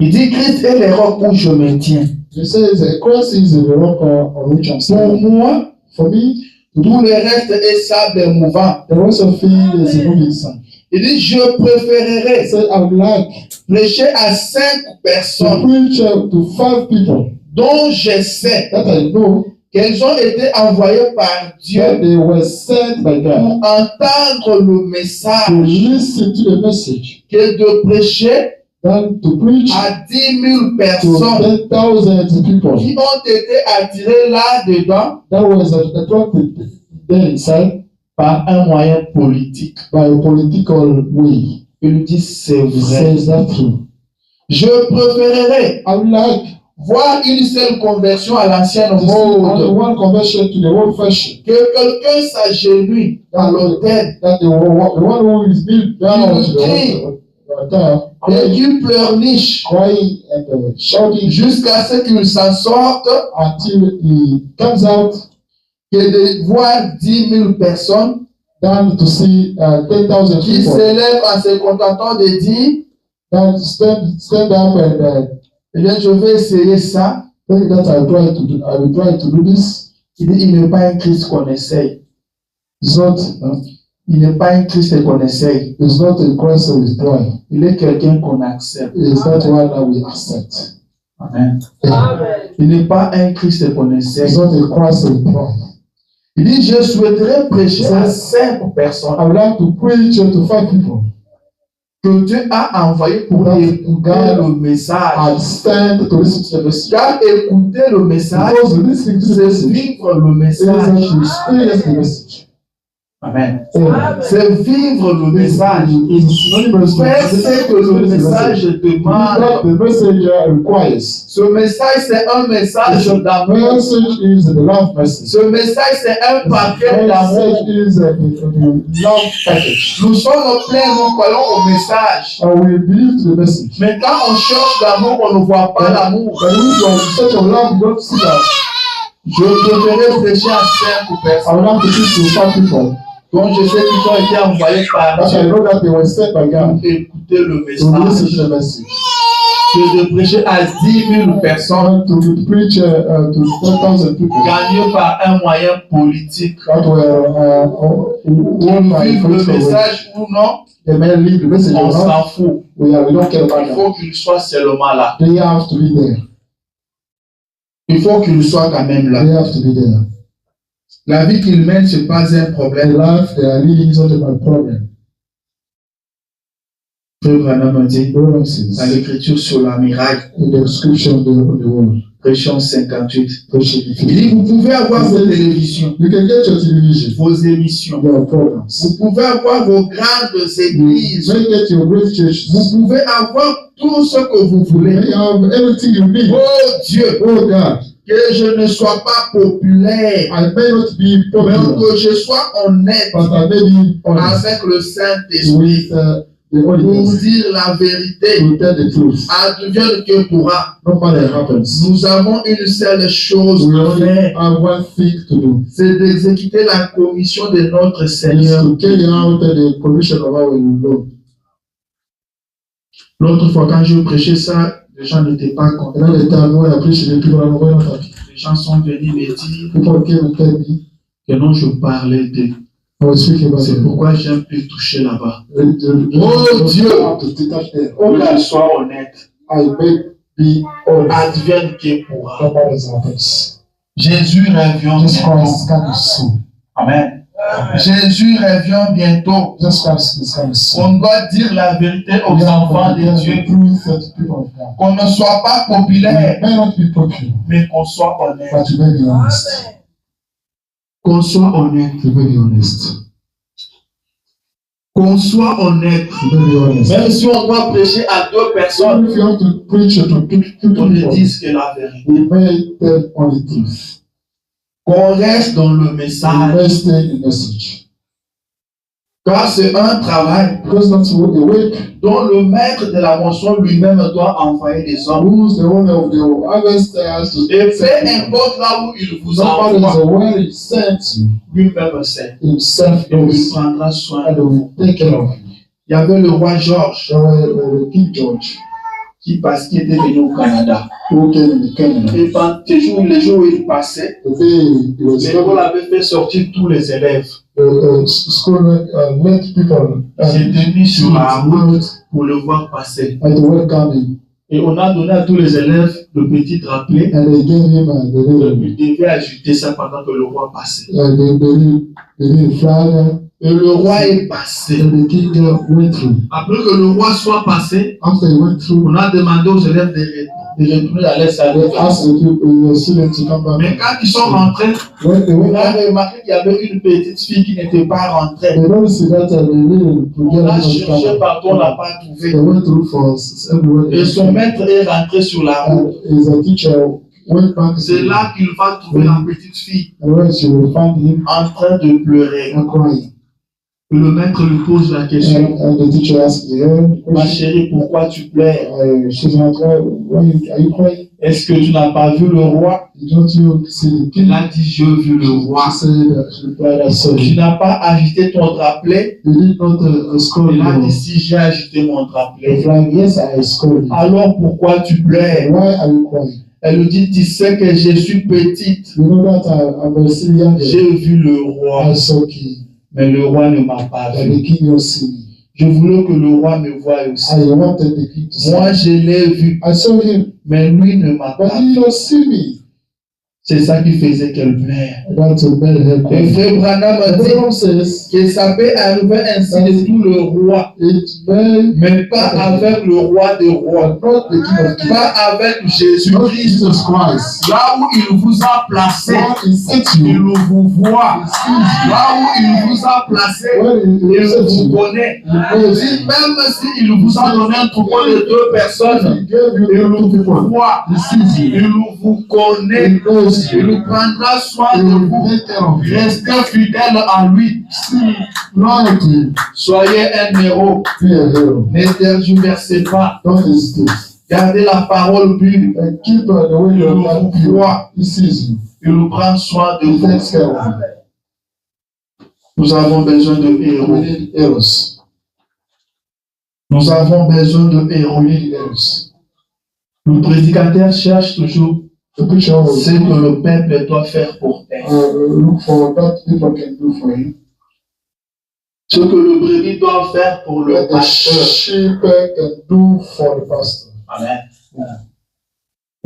Il dit Christ est le roc où je me tiens. He says, the cross is the rock on which I'm Pour standing. moi, For me, tout le reste est sable mouvant. the rest of it is a moving song. Il dit je He préférerais said, I would like prêcher à 5 to personnes preach to 5 people dont je sais that I know qu'elles ont été envoyées par that Dieu they were sent by God pour entendre le to message listen to the message que de prêcher than to preach à 10 000 to personnes 10,000 people. qui ont été attirées là-dedans That was attracted there inside par un moyen politique. by a political way. Il lui dit c'est He vrai. says that true. Je préférerais I would like voir une seule conversion à l'ancienne only mode, one conversion to the old fashion. que quelqu'un s'agenouille à l'autel That the one who is built down to the altar, et qu'il pleurniche crying and shouting jusqu'à ce qu'il s'en sorte, until he comes out, que de voir 10 000 personnes down to see 10,000 qui people s'élèvent en se contentant de dire, that stand up and eh bien, je vais essayer ça. think that I will try to do this. Il dit, il n'est pas un Christ qu'on essaye. It's not, Il n'est pas un Christ qu'on essaye. it's not a Christ that we try. Il est quelqu'un qu'on accepte. It's that one that we accept. Amen. Amen. Il n'est pas un Christ qu'on essaye. It's not a Christ that we try. Il dit, je souhaiterais prêcher à 5 personnes I would like to preach to 5 people que Dieu a envoyé pour écouter le message. and stand to listen to the message. Car écouter le message, Because listening to the c'est message vivre le is to message. experience the message. Amen. Amen. C'est vivre le message. Faire ce que le message demande. What the messenger requires. Ce message, c'est un message The d'amour. message is the love message. Ce message, c'est un paquet The d'amour. message is the love package. Nous sommes pleins, nous croyons au message. And we believe to the message. Mais quand on cherche l'amour, on ne voit pas l'amour. But if you are in search of love, you don't see that. Je préférais prêcher à 5 I personnes. would like to teach to 5 people. Donc je sais qu'ils ont été envoyés par But I Dieu know that they were sent by God pour écouter le to listen message. to the message. Que de prêcher à 10 000 personnes To preach to 10,000 people gagnées par un moyen politique. that were won by Vivre le political way. message ou non, They may leave the message on or not. s'en fout. We don't care about Il that. faut qu'il soit seulement là. They have to be there. Il faut qu'il soit quand même là. They have to be there. La vie qu'il mène, ce n'est pas un The problème. life they are leading is not a problem. Frère Branham a dit Brothers and dans sisters, l'écriture sur la miraille, in the description of the world, Prédication 58. preaching Il dit, vous pouvez avoir vos télévisions, you can get your television, vos émissions. your programs. Vous pouvez avoir vos grandes You églises. may get your great churches. Vous pouvez avoir tout ce que vous You voulez. may have everything you need. Oh Dieu, Oh God, que je ne sois pas populaire, I may not be mais popular, que je sois honnête but I may be honest avec le Saint-Esprit with the pour audience dire la vérité. to tell the truth. Advienne que pourra. No matter what happens, Nous avons une seule chose we à only faire, have one thing to do. c'est d'exécuter la commission de notre Is Seigneur. to carry out the commission of our Lord. L'autre fois, quand je prêchais ça, les gens n'étaient pas contents. And then the time when I preach, the people are not happy. Les gens sont venus me dire People came and tell me, que non, je parlais d'eux. I was speaking about C'est it. pourquoi j'aime plus toucher là-bas. Oh Dieu. to detach there. Oh Que je God, sois honnête. I may be honest. Advienne que pourra. No matter what happens. Jésus revient Jesus bientôt. Christ is coming soon. Amen. Jésus revient bientôt. Jesus Christ is coming soon. On doit dire la vérité aux enfants de Dieu. The truth to the people of God. Qu'on ne soit pas You populaire, may not be popular, mais qu'on soit honnête. but you may be honest. Qu'on soit honnête. You may be honest. Qu'on soit honnête. You may be honest. Même si on doit prêcher à 2 So personnes, if you have to preach to two qu'on ne people, dise que la vérité. we may tell only truth. Qu'on reste dans le We message. may stay in message. Car c'est un travail Because that's what the work. dont le maître de la moisson lui-même doit envoyer des hommes. Who's the owner of the harvest has to Et peu importe là où il vous somebody is envoie, aware he sent you lui-même sait. himself Et il knows prendra soin and de he vous. will take care of you. Il y avait le roi Georges So King George, parce qu'il était venu au Canada. who came in Canada, Et pendant les jours où il passait, the day he was l'école coming, avait fait sortir tous les élèves. the school let people J'étais mis sur la route out pour le voir passer. and to welcome him. Et on a donné à tous les élèves le petit drapelet. And they gave him Il devait ajouter ça pendant que le roi passait. the little flag Et le roi est passé. And the king went through. Après que le roi soit passé, After he went through, on a demandé aux élèves de retourner à leur salle. they asked the students to come back. Mais quand ils sont rentrés, When they on went a back, remarqué qu'il y avait une petite fille qui n'était pas rentrée. they don't see that they didn't On a get cherché it. partout, on l'a pas trouvé. They went through for everywhere. Et son maître est rentré sur la route. And his teacher went back. C'est là qu'il va trouver la petite fille And when she will find him en train de pleurer. and crying. Le maître lui pose la question. And the teacher asked her, Ma chérie, pourquoi tu pleures? she's not, why are you crying? Est-ce que tu n'as pas vu le roi? Don't you see the king? Il a dit, j'ai vu le roi. She said, she replied, I saw Tu him. n'as pas agité ton drapelet? You did not scold Il a dit, you. si j'ai agité mon It's drapelet. like, yes, I scolded you. Alors pourquoi tu pleures? Why are you crying? Elle lui dit, tu sais que je suis petite. You know that I'm still younger. J'ai vu le roi, I saw king. mais le roi ne m'a pas And vu. the king will see me. Je voulais que le roi me voie aussi. I wanted the king to see Moi, me. je l'ai vu, I saw him, mais lui ne m'a but pas he vu. don't see me. C'est ça qui faisait qu'elle pleurait. That's a bad head. Et Frère Branham a The dit Bible says, que ça peut arriver ainsi de tout le roi, it may, mais pas avec le roi des rois, but not the king of kings. pas avec Not Jésus-Christ. Jesus Christ. Là où il vous a placé, God is set il you. vous voit. Là où il vous a placé, When he il set vous you, connaît. he knows Si you. même s'il vous a donné un troupeau de 2 personnes, He gave you il two vous people. voit, He sees you. il vous connaît, He knows il you. prendra soin He de will vous. take care of you. Restez fidèle à lui. Still loyal to him. Soyez un héros. Be a hero. Ne tergiversez pas. Don't hesitate. Gardez la parole pure. And keep the way Il you vous are. voit. He sees you. Il nous prend soin de He vous. takes care of you. Nous avons besoin de We héros. need heroes. Nous avons besoin de héros. We need heroes. Le prédicateur cherche toujours The preacher will ce que le peuple doit faire pour elle. look for what people can do for him. Ce que le brebis doit faire pour le What the pasteur. sheep can do for the pastor. Amen.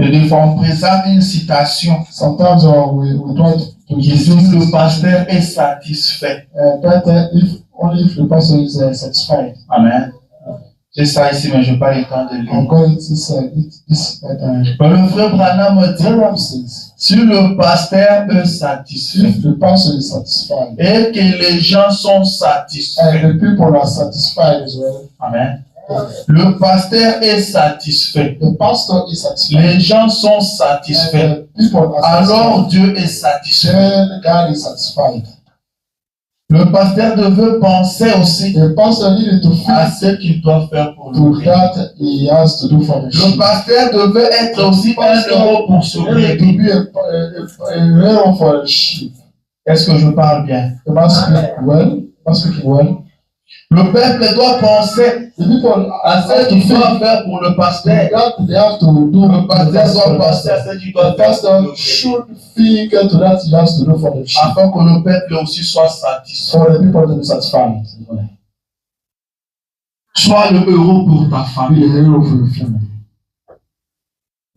Et des fois, on présente une citation Sometimes we try to qui dit use le pasteur est satisfait. that if only if the pastor is satisfied. Amen. C'est ça ici, mais je n'ai pas le temps de I'm lire. going to say this Mais le frère Branham me dit, Abraham says, si le pasteur est satisfait if the pastor is satisfied et que les gens sont satisfaits, and the people are satisfied as well, amen. Le pasteur est satisfait, the pastor is satisfied, les gens sont satisfaits, and the people are alors satisfied, Dieu est satisfait. then God is satisfied. Le pasteur devait penser aussi The pastor needed to à think ce qu'il doit faire pour le to brebis. that he has to do for the Le sheep. pasteur devait être aussi un héros pour ce He needed to brebis. be a hero for the sheep. Est-ce que je parle bien? The man speak well, man speaking well. Le peuple doit penser The people à ce have to qu'il doit think faire pour le pasteur. they have to do Le pasteur doit the penser à ce qu'il The doit faire pour le pastor brebis. should think to that he has to do for the sheep, Afin que le peuple aussi soit satisfait. for the people to be satisfied. Sois le héros pour ta Be famille. a hero for your family.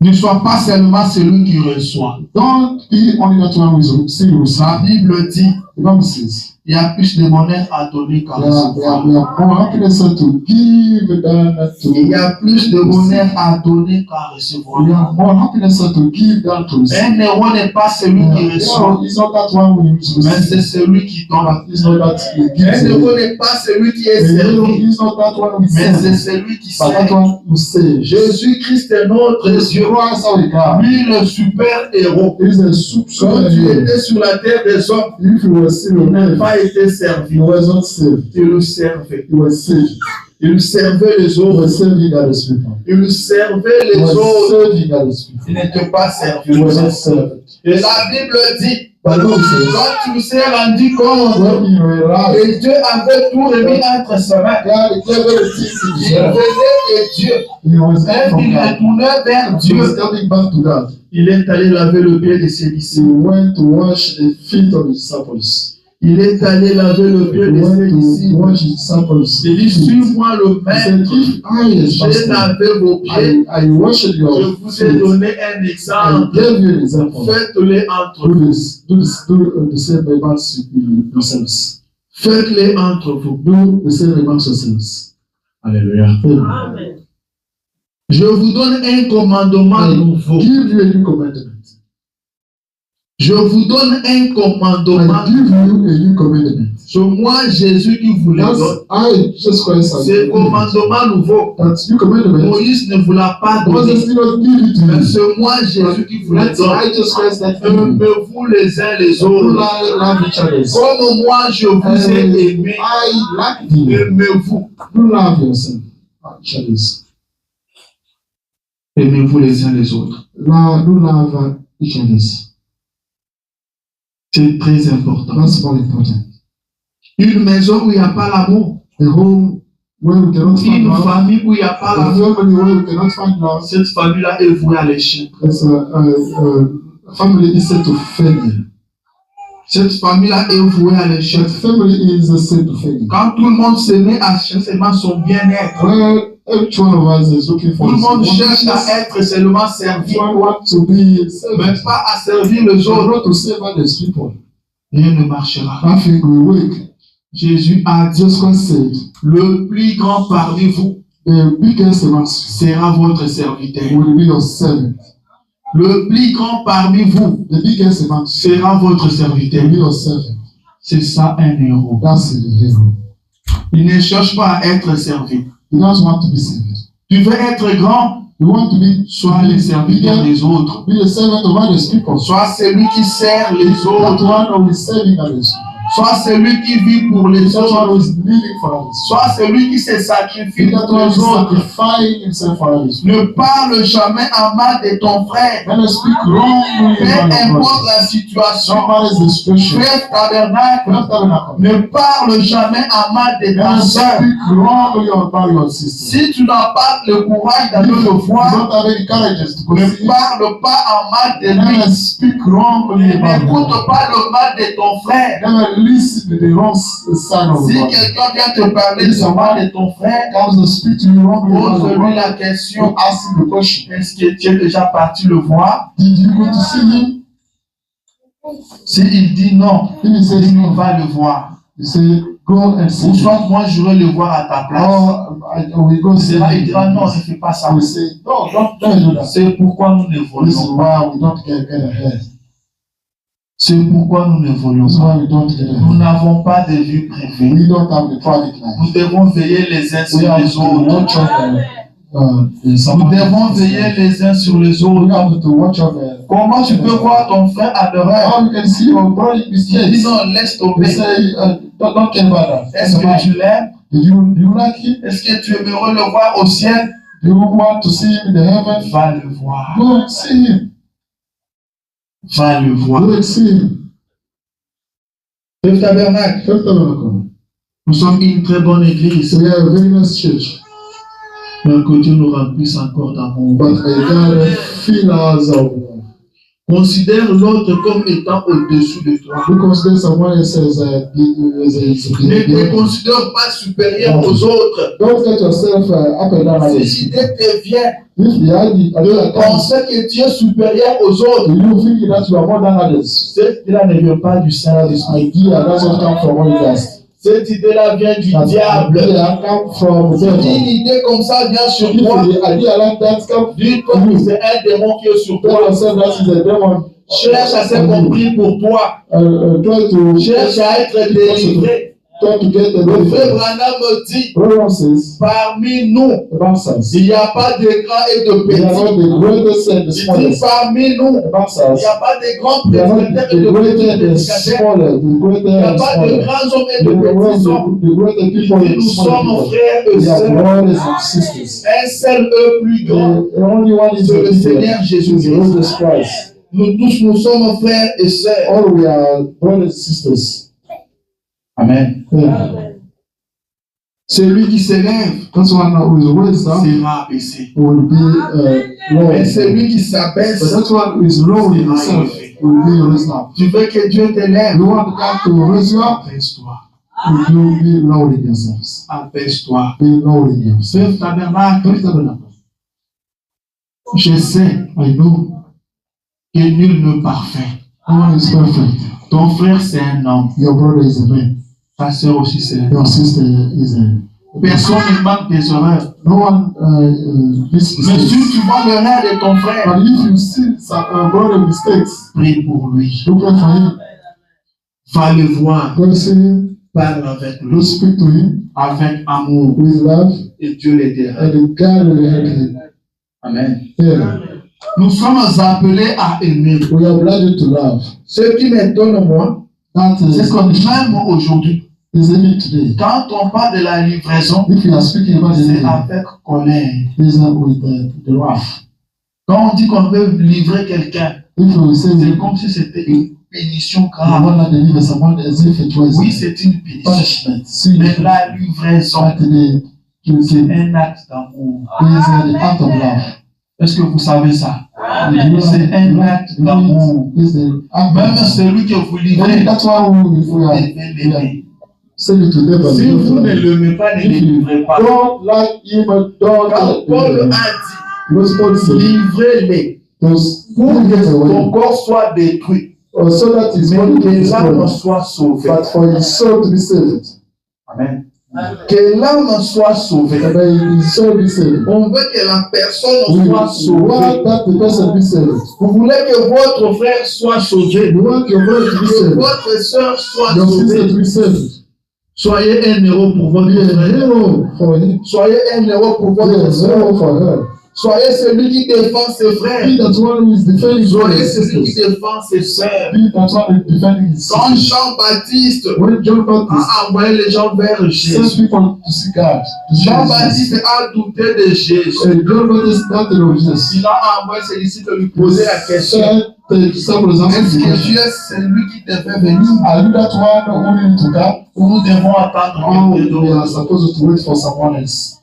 Ne sois pas seulement celui qui reçoit. Don't be only that one who see you. La Bible dit, The Bible says il y a plus de bonheur à donner qu'à we have recevoir. more happiness to give than Il y to. a plus de bonheur à donner qu'à recevoir. We have more happiness to give than to receive. Un héros n'est pas celui qui reçoit, It's not that one who mais c'est receives. celui qui donne. It's not that he Un gives. héros n'est pas celui qui est The hero servi, is not that one who mais c'est serves, celui qui but that sert. one who saves. Jésus-Christ est notre Dieu. Christ our God. Lui, le super héros. He is a Quand tu super étais sur la terre des hommes, If you were still il n'a alive, pas été servi. he was not saved. Il le servait. He was saved. Il servait les He autres. was saving others people. Il servait He les was autres. saving others people. Il n'était pas servi. He was not served. Et la Bible dit, But the Bible says, quand tu t'es rendu compte when you realize que Dieu avait tout remis entre ses mains, God gave everything to il Himself, venait de Dieu. he was Et from il God. retournait vers He was Dieu. coming back to God. Il est allé laver le pied de ses He disciples. went to wash the feet of his disciples. Il est allé laver le pied He de ses went to disciples. wash his disciples' Il dit, feet. suis-moi le He said, maître. if I as J'ai pastor, lavé vos pieds. I washed Je your vous ai feet. donné un I exemple. gave you an example. Faites-les entre Do vous. this. Do the same amongst yourselves. Faites-les entre vous. Do the same amongst yourselves. Alléluia. Amen. Je vous donne un commandement nouveau. Give you a new commandment. Je vous donne un commandement. I give you a new commandment. C'est moi, Jésus, qui vous le donne. I, Jesus Christ, C'est commandement nouveau. That's new commandment. Moïse ne vous l'a pas donné. Moses did not give it to Mais you. c'est moi, Jésus, qui vous le That's donne. I, Jesus Christ, that give you. Aimez-vous les uns les You autres. love each other. Comme moi, je vous ai aimé. I like you. Aimez-vous. You love yourself. Each other. Aimez-vous les uns les autres. You love each other. C'est très important. That's very important. Une maison où il n'y a pas l'amour. A home where we cannot find Une love. famille où il n'y a pas A l'amour. family where we cannot find love. Cette famille-là est vouée à l'échec. It's a family is set to failure. Cette famille-là est vouée à l'échec. That family is set to failure. Quand tout le monde se met à chercher seulement son bien-être, Where each one of us is looking for tout le his monde own cherche happiness. à être seulement servi, Each one wants to be mais served. pas à servir les So autres. not to save others people. Rien ne marchera. Nothing will work. Jésus a dit, Jesus Christ said, le plus grand parmi vous the biggest amongst sera votre serviteur. you will be your servant. Le plus grand parmi vous The biggest amongst you sera votre will serviteur. be your servant. C'est ça un héros. That's the hero. Il ne cherche pas à être servi. He doesn't want to be served. Tu veux être grand, You want to be sois le serviteur des autres. be a servant of others people. Sois celui qui sert les That autres. one who is serving others. Sois celui qui vit pour les That one autres. who is living for others. Sois celui qui se sacrifie That pour one les who is autres. sacrificing himself for others. Ne parle jamais en mal de ton frère. When I speak wrongly Peu about your importe brother, la situation. no matter the situation, Frère tabernacle, not tabernacle. ne parle jamais en mal de When ta I soeur. speak wrongly about your sister, Si tu n'as pas le courage d'aller le you voir, don't have any courage to go ne see. parle pas en mal de When lui. I speak wrongly about N'écoute him, pas le mal de ton frère. never listen to the wrong side of Si the brother. quelqu'un vient te parler du mal de ton frère, Comes to speak to you wrongly about your pose-lui brother, la question. ask him the question. Est-ce que tu es déjà parti le voir? Did you go to see him? S'il dit non, If he says il no, va le voir. you say, go and see Ou him. soit moi je vais le voir à ta place. Or we go Il see dira, il him. dira non, ne fais pas ça. We say, no, don't do that. C'est pourquoi nous ne This is volons pas. why we don't get ahead. C'est pourquoi nous ne volons That's pas. why we don't get Nous ahead. n'avons pas de vie privée. We don't have the private life. Nous devons veiller les uns sur We have les to autres. watch over Nous devons veiller les uns sur les We autres. have to watch over. Comment tu peux voir ton frère à l'erreur? How you can see your brother Tu mistakes. dis non, laisse We tomber. say, don't care about that. Est-ce que tu l'aimes? Do you like him? Est-ce que tu aimerais le voir au ciel? Do you want to see him in the heaven? Va le voir. Go and see him. Va le voir. Go and see him. Le tabernacle. First tabernacle. Nous sommes une très bonne église. So we are a very nice church. Mais que Dieu nous remplisse encore d'amour. But may God fill us up. Considère l'autre comme étant au-dessus de toi. We consider someone else as Ne te considère pas supérieur aux autres. Don't get yourself up and down. Si l'idée te vient If the idea de penser que tu es supérieur aux autres, you think that you are more than others, cette idée-là ne vient pas du Saint-Esprit. idea doesn't come from Holy Ghost. Cette idée-là vient du That diable. idea come from the Si devil. une idée comme ça vient sur If toi, the idea like that come dis-toi que c'est un démon qui est sur tell toi. yourself that is a demon. Cherche à se compris pour toi. Try to Cherche à être délivré. try to get the Le frère devil. Branham me dit, Brother says, parmi nous, about says, il n'y a pas de grands et de we are petits. not the greatest and the Il dit, smallest. parmi nous, About il says, n'y a pas de grands we are not prédicateurs et the de petits greater and the prédicateurs. smaller, the Il greater n'y a and pas de smaller. grands hommes et The de petits hommes. greater Il people dit, and nous smaller sommes people. frères et We are sœurs. brothers and sisters. Un seul eux plus grand, The only one is c'est le the Seigneur is Jésus-Christ. Jesus Christ. Nous tous, nous sommes frères et sœurs. All we are brothers and sisters. Amen. Yeah. Celui qui s'élève That's one who is raised up sera abaissé. will be low. Mais celui qui But s'abaisse, that one who is low in himself will be raised up. tu veux que Dieu t'élève, You want God to raise you up? abaisse-toi. Will you be low in yourselves? Abaisse-toi. Be low in yourself. Ce tabernacle, First tabernacle. je sais I know que nul n'est parfait. no one is perfect. Ton frère, c'est un homme. Your brother is a man. Ta sœur aussi, c'est Your sister is a. personne ne manque des erreurs. No one misses Mais si mistakes. tu vois l'erreur de ton frère, But if you see some brother mistakes, prie pour lui. do pray for him. Va le voir. Go see him. Parle avec Go lui. speak to him Avec amour. with love, Et Dieu l'aidera. and God will help him. Amen. Yeah. Nous sommes appelés à aimer. We are obliged to love. Ce qui m'étonne, moi, That c'est que même aujourd'hui, is even today. quand on parle de la livraison, If you are speaking about c'est the avec colère. is with the wrath. Quand on dit qu'on veut livrer quelqu'un, If you say c'est you comme si c'était une pénition grave. want to deliver someone as if it was Oui, c'est une pénition. punishment. See, Mais la livraison, but the c'est un acte d'amour. is an act of love. Est-ce que vous savez ça? C'est un acte d'amour. Is the act Même of love. celui que vous livrez, Then that's why if we are devez l'aimer. send it to them. Si vous ne l'aimez pas, ne le livrez pas. Don't like him, Quand don't. Paul a dit, Those Paul said, livrez-les those pour que away, ton corps soit détruit, so that his mais body que is l'âme destroyed, soit sauvée. but for his soul to be saved. Amen. Que l'âme soit sauvée. And then his soul be saved. On veut que la personne We soit sauvée. want that the person be saved. Vous voulez que votre frère soit sauvé. You want your brother to be Que saved. votre soeur soit Your sister to sauvée. be saved. Soyez un héros pour votre Be a frère. hero for him. Soyez un héros pour Be a votre soeur. hero for her. Soyez celui qui défend ses frères. Be that one who is defending Soyez his celui qui sisters. défend ses sœurs. Be that one who is defending his Quand sisters. Jean-Baptiste When John Baptist a envoyé les gens vers sends Jésus, people to see God, to see Jesus, Jean-Baptiste a douté de Jésus. and John Baptist doubted of Jesus. Il a envoyé ses disciples lui poser la question. Said the disciples Est-ce answered the que question. Dieu est celui qui devait venir? Are you that one who need to God? Ou nous devons attendre Or quelqu'un we are d'autre? supposed to wait for someone else?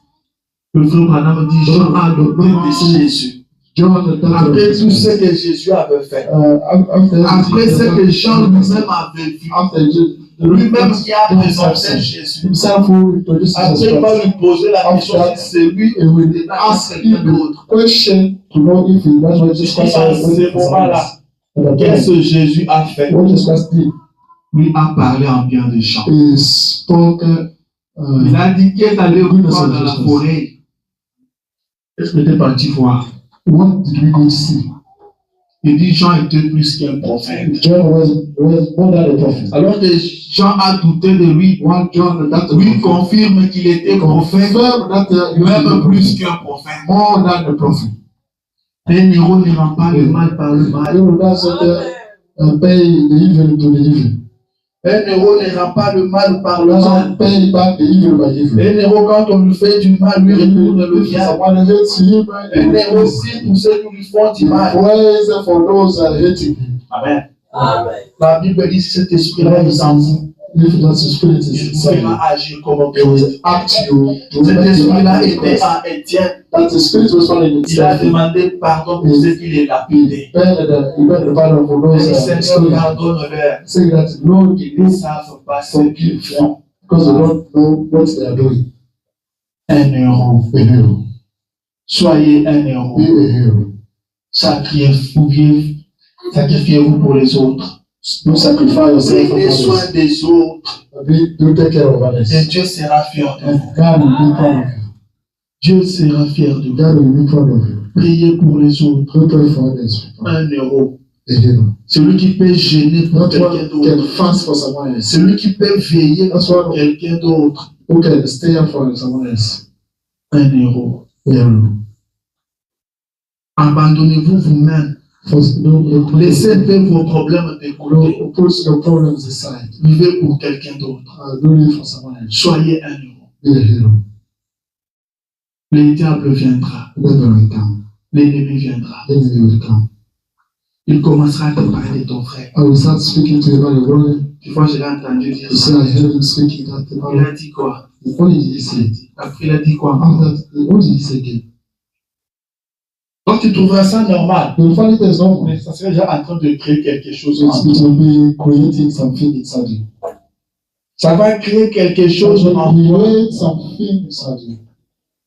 Le frère Branham dit Jean a douté de Jésus. John doubted of Après tout Jesus. ce que Jésus avait fait. After Après ce que Jean lui-même avait vu. after Lui-même qui a présenté Jésus. himself who introduced Après, Jesus il va Christ. lui poser la question si c'est lui It will ou ask quelqu'un him d'autre. the question to know if he that's what Jesus Christ Et à was ce waiting for someone moment-là, else. At that qu'est-ce time, que Jésus a fait? what Jesus Christ did Lui a parlé en bien de Jean. is spoke. Il a dit qu'il est allé voir dans la forêt. Est-ce que tu es parti voir? What did we go to see? Il dit Jean était plus qu'un prophète. John was more than a prophet. Alors que Jean a douté de lui, One John that lui confirme qu'il était prophète, confirmed that he was même plus qu'un prophète. more than a prophet. Un héros ne rend pas le mal par le mal. You doesn't pay the evil to the evil. Un héros ne rend pas le mal par le mal. Doesn't pay back the evil by evil. Un héros, quand on lui fait du mal, lui retourne le bien. Someone hates him, Un héros aussi pour ceux qui lui font du mal. praise for those hating him. Amen. La Bible dit si cet esprit-là est en vous, If that spirit is il inside you, pourra agir comme un it will Christ. act you to Cet make you esprit-là act like était Christ. en Étienne. That the spirit was found in Il a itself. demandé pardon pour ceux qui les lapidaient. He begged the pardon for Il those dit Seigneur, stolen. pardonne-leur. Saying that Lord, Ils you ne savent pas ce qu'ils font. because they don't know what they are doing. Un héros. A hero. Soyez un héros. Be a hero. Sacrifiez-vous pour les autres. Do sacrifice yourself for Prenez soin others. des autres. Do take care of Et others. Dieu sera fier de vous. And God will be proud of you. Dieu sera fier de vous. God will be proud of you. Priez pour les autres. Do pray for others. Un héros. A hero. Celui qui peut gêner pour Not quelqu'un one can d'autre. fast for someone else. Celui qui peut veiller That's pour one quelqu'un d'autre. who can stay up for someone else. Un héros. A hero. Abandonnez-vous vous-même. Laissez un peu vos problèmes de côté. Put your problems aside. Vivez pour quelqu'un d'autre. Do it for someone else. Soyez un héros. Be a hero. Le diable viendra. Never will come. L'ennemi viendra. Enemy will come. Il commencera à te parler de ton frère. I will start speaking to you about your brother. Une fois, je l'ai entendu dire You ça. say I heard him speaking that Il about a dit quoi? what did he say? Après, il a dit quoi? After what did he say again? Donc, tu trouveras ça normal. You'll find it as normal. Mais ça serait déjà en train de créer quelque chose. It will be creating something inside you. Ça va créer quelque It chose en will toi. create something inside you.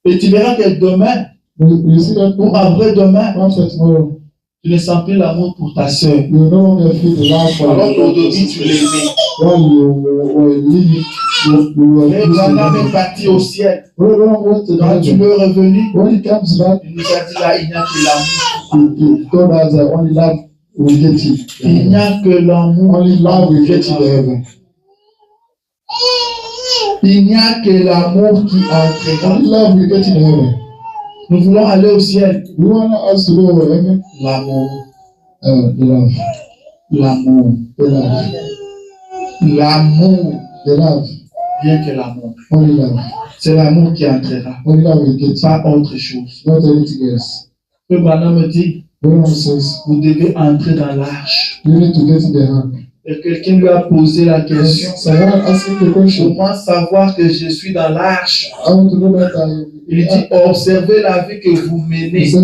Et tu verras que demain You see that ou après-demain, after tomorrow, Tu ne sens plus l'amour pour ta soeur. You no longer feel the love for Alors your qu'aujourd'hui, tu l'aimais. When you were living, you were Mais Branham est parti au ciel. When Quand tu es revenu, he comes back, il nous a dit là, il n'y a que l'amour. he told us that only love will get you. Il n'y a que l'amour. Only love will get you to heaven. Il n'y a que l'amour qui entrera. Only love will get you to heaven. Nous voulons aller au ciel. You want us to go to heaven? L'amour. The love. L'amour. The love. L'amour. The love. Rien que l'amour. Only love. C'est l'amour qui entrera. Only love will get you. Pas autre chose. Not anything else. Le Branham me dit, Branham says, vous devez entrer dans l'arche. you need to get in the ark. Et quelqu'un lui a posé la question. Someone asking the question. Comment savoir que je suis dans l'arche? I want to know that I. Il dit, observez la vie que vous He menez. said,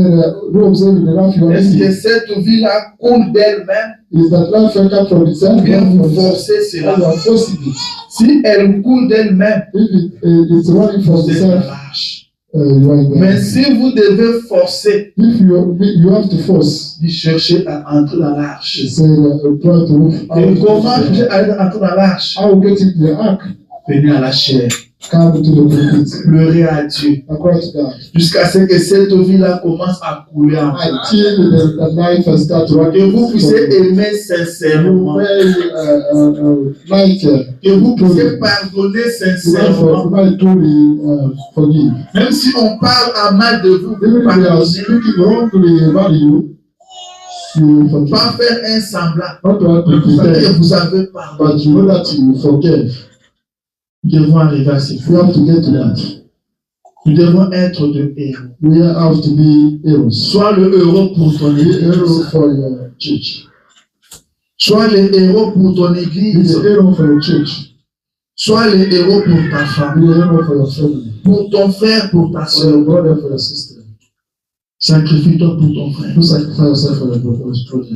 you observe the life you are Est-ce que living. cette vie-là coule d'elle-même? Is that life I come from itself? Ou bien vous Or forcez you cela? are forcing it? Si elle coule d'elle-même, If it's running from vous êtes dans itself, l'arche. you are in Mais there. si vous devez forcer, If you have to force, vous cherchez à entrer dans l'arche. he said, try to move Et comment out. je vais entrer dans l'arche? How get into the ark? Venez à la chair, Come to the pulpit. pleurer à Dieu, Cry to God. jusqu'à ce que cette vie-là commence à couler en vous. Until the life has started Que running. vous puissiez aimer You sincèrement. very like Que vous puissiez pardonner sincèrement. truly forgive. Même si on parle à mal de vous, Even vous if they are pardonnez. speaking wrongly about you, you will forgive. Pas faire un semblant. Not to have to Vous savez que pretend, vous avez pardonné. but you know that you forgive. Nous devons arriver à ce You point. have to get to that. Nous devons être de héros. We have to be heroes. Sois le héros pour ton Be a hero église. for your church. Sois le héros pour ton Be église. a hero for your church. Sois le héros pour ta Be famille. a hero for your family. Pour ton frère, pour ta For your soeur. brother, for your sister. Sacrifie-toi pour ton frère. You sacrifice yourself for your brother.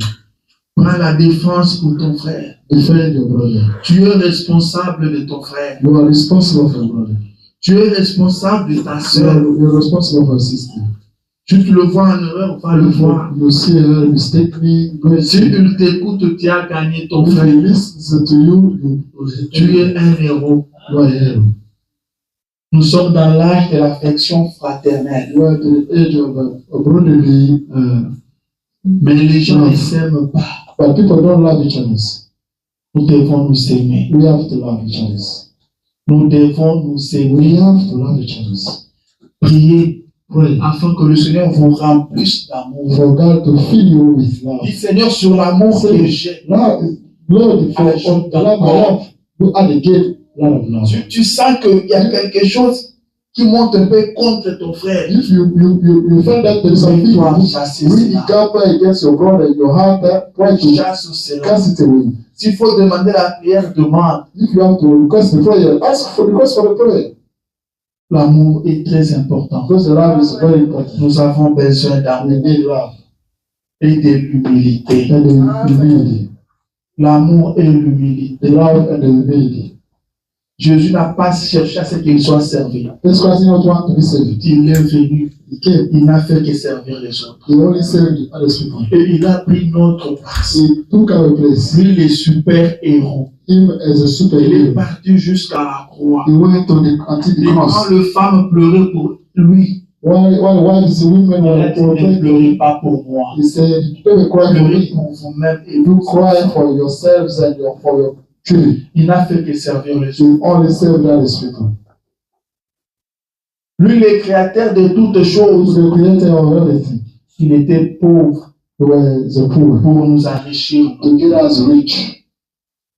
Prends la défense pour ton frère. Defend your brother. Tu es responsable de ton frère. You are responsible for your brother. Tu es responsable de ta soeur. You're responsible for your sister. Tu te le vois en erreur, va le voir. You see her mistakenly going Si to il t'écoute, tu as gagné ton if he frère. listens to you, Tu es un héros. you are a hero. Nous sommes dans l'âge de l'affection fraternelle. You are at the age of brotherly, Mais les gens ne s'aiment pas. but people don't love each other. Nous devons nous aimer. We have to love each other. Nous devons nous We aimer. have to love each other. Prier Pray afin que le Seigneur vous remplisse d'amour. for God to fill you with love. Dis Seigneur, sur l'amour que j'ai. Lord, for the love I have, you add again lot of love. Tu sens qu'il y a quelque chose qui monte un peu contre ton frère. If you find that there is something really up against your brother in your heart, try to Chasse cela. cast it away. S'il faut demander la prière, demande. If you have to request the prayer, ask for request for the prayer. L'amour est très important. Because the love is very important. Nous avons besoin d'amour We need love et de l'humilité. and the humility. L'amour et l'humilité. The love and the humility. Jésus n'a pas cherché à ce qu'il soit servi. This Christ did not want to be saved. Il est venu. He came. Il n'a fait que servir les autres. He only saved other people. Et il a pris notre place. He took our place. Lui, les super héros. Him as a Il est superhero. parti jusqu'à la croix. He went to until the Et quand cross. les femmes pleuraient pour lui, While the women il a were dit ne praying, pleurez pas pour moi. he said, don't cry for Pleurez me. pour vous-même et You vous. cry for yourselves and for your children. Il n'a fait que servir les autres. You only save others people. Lui, le créateur de toutes Who's choses, the creator of everything? il était pauvre He was the poor. pour nous enrichir. To get us rich.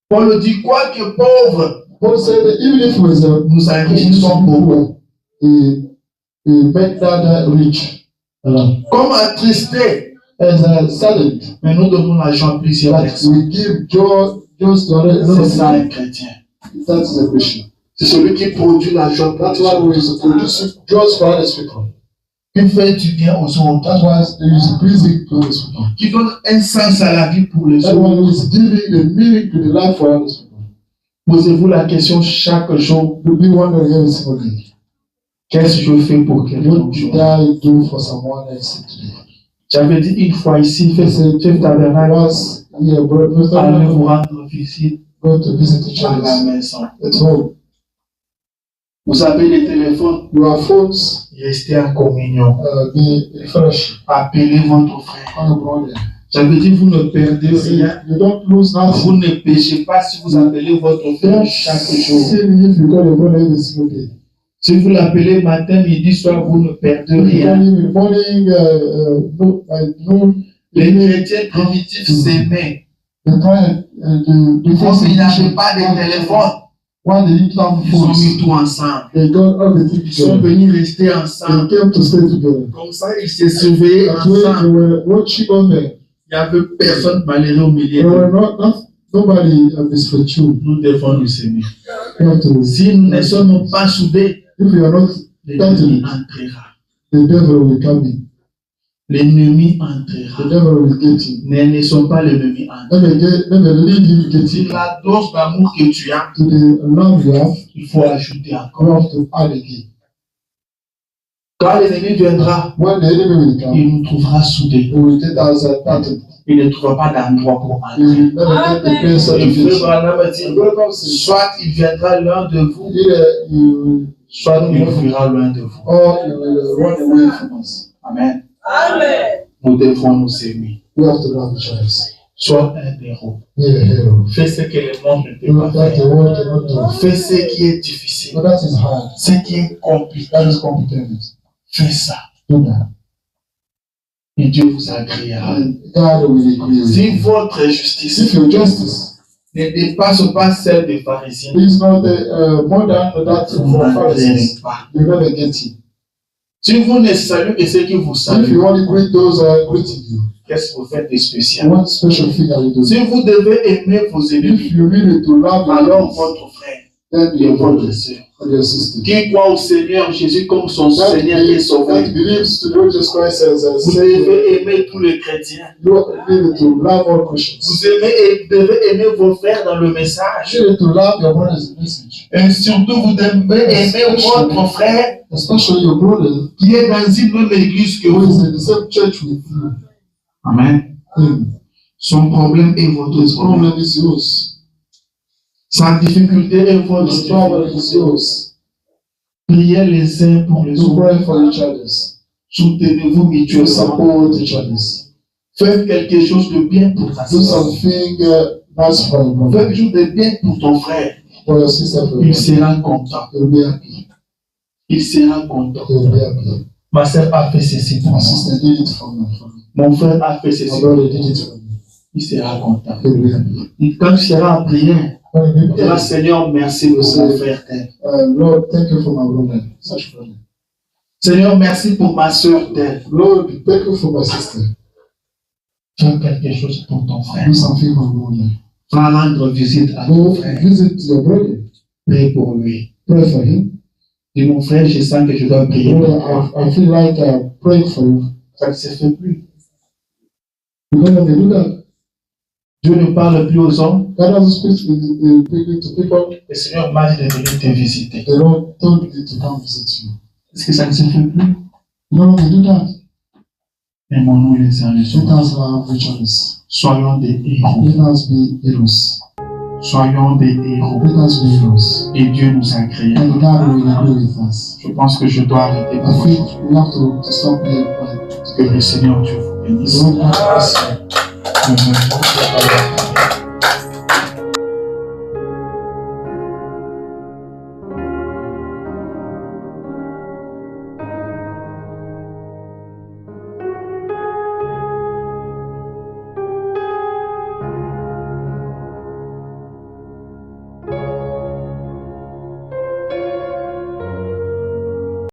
Paul dit quoi que pauvre, Paul said that even if he was a nous enrichissons beaucoup. poor, he made that rich. Comme attristé, As a saddened. mais nous donnons l'argent à plusieurs But personnes. we give joy just to others. C'est ça un chrétien. That's the Christian. C'est celui qui produit l'argent pour That's les why autres. we produce joys for others people. Qui fait du bien aux autres. That's why it is pleasing to others people. Qui donne un sens à la vie pour les That autres. one who is giving the meaning to the life for others people. Posez-vous la question chaque jour, You'll be wondering every single day. qu'est-ce que je fais pour quelqu'un What did aujourd'hui? I do for someone else today? J'avais dit une fois ici, faites tabernacle, allez vous rendre visite Go to visit each à la other maison. at home. Vous avez les téléphones, Your phones, restez en communion. be refreshed. Appelez votre frère. Call your brother. J'avais dit, vous ne perdez rien. You don't lose Vous nothing. ne péchez pas si vous appelez votre frère Don't chaque jour. sin if you call your brother every single day. Si vous l'appelez matin, midi, soir, vous ne perdez If you call rien. him in the morning, noon, Les chrétiens primitifs s'aimaient. the time, the first Comme ils n'avaient pas de téléphone, when they didn't have ils ont mis phones, tout ensemble. they got everything Ils sont together. venus rester ensemble. They came to stay together. Comme ça, ils se surveillaient That way they ensemble. were watching on them. Il n'y avait personne malheureux au milieu There were d'eux. nobody misfortune. Nous devons nous aimer. You have to, Si nous ne sommes pas soudés, if you are not, l'ennemi entrera. the devil will come in. L'ennemi The entrera. devil will get in. Ne laissons pas l'ennemi entrer. Let me lead him get Si in. la dose d'amour que tu as, To the love you have, il faut ajouter you encore. have to add again. Quand l'ennemi viendra, When the enemy will come, il nous trouvera soudés. he will get us started. Il ne trouvera pas d'endroit pour He entrer. will never get the place of Le frère the Branham a dit, soit il viendra l'un de vous, Either you soit il fuira loin de vous. or you will run away from us. Amen. Amen. Nous devons nous aimer. We have to love each other. Sois un héros. Be a hero. Fais ce que le monde ne Do peut pas that the faire. world cannot do. Fais ce qui est difficile. So that is hard. Ce qui est compliqué. That is complicated. Fais ça. Do that. Et Dieu vous agréera. And God will agree with Si you. votre If justice your justice ne dépasse pas celle des pharisiens, is not more than that vous for n'entrerez Pharisees, pas. you never get it. Si vous ne saluez que ceux qui vous If saluent, you only greet those who are greeting you, qu'est-ce que vous faites de spécial? what special thing are you doing? Si vous devez aimer vos If ennemis, you really to love your alors enemies, votre frère then et your votre brother sœur, and your sister. qui croit au Seigneur Jésus comme son Seigneur et That Sauveur, believes to know Jesus Christ as a vous Savior. devez aimer tous les chrétiens. You need to love all Christians. Vous aimez et devez aimer vos frères dans le message. You need to love your brothers in message, Et surtout, vous devez aimer votre frère especially your brother qui est dans une même église que who is vous. in the same church with you. Amen. Son problème est votre His problème. problem is yours. Sa difficulté est votre His problem difficulté. is yours. Priez les uns pour les To autres. pray for each other. Soutenez-vous To mutuellement. support each other. Faites quelque chose de bien pour ta Do soeur. something nice for your Fais brother, quelque chose de bien pour ton frère. for your sister, for your Il brother. sera content. You'll be happy. Il sera content. You'll be happy. Ma soeur a fait ceci pour My moi. sister did it for me. Mon frère a fait ceci My pour moi. brother did it for me. Il sera content. You'll be happy. Et quand tu seras en prière, When you tu diras, pray, Seigneur, merci pour mon frère. tel. Lord, thank you for my brother, such brother. Seigneur, merci pour ma soeur. tel. Lord, thank you for my sister. Fais quelque chose pour ton frère. Do something for my brother. Va rendre visite à ton Go frère. visit your brother. Prie pour lui. Pray for him. Dis, mon frère, je sens que je dois prier pour Brother, toi. I feel like praying for you. Ça ne se fait plus. You know when they do that, Dieu ne parle plus aux hommes. God doesn't speak to people. Le Seigneur m'a dit de venir te visiter. They don't told you to come visit you. Est-ce que ça ne se fait plus? You know when they do that, Aimons-nous les uns les let autres. us love each other. Soyons des héros. Let us be heroes. Soyons des héros. Let us be heroes. Et Dieu nous a créés. And God will agree with us. Je pense que je dois arrêter I pour think aujourd'hui. we have to stop here. Que le Seigneur Dieu vous bénisse. Lord, God bless you. Amen.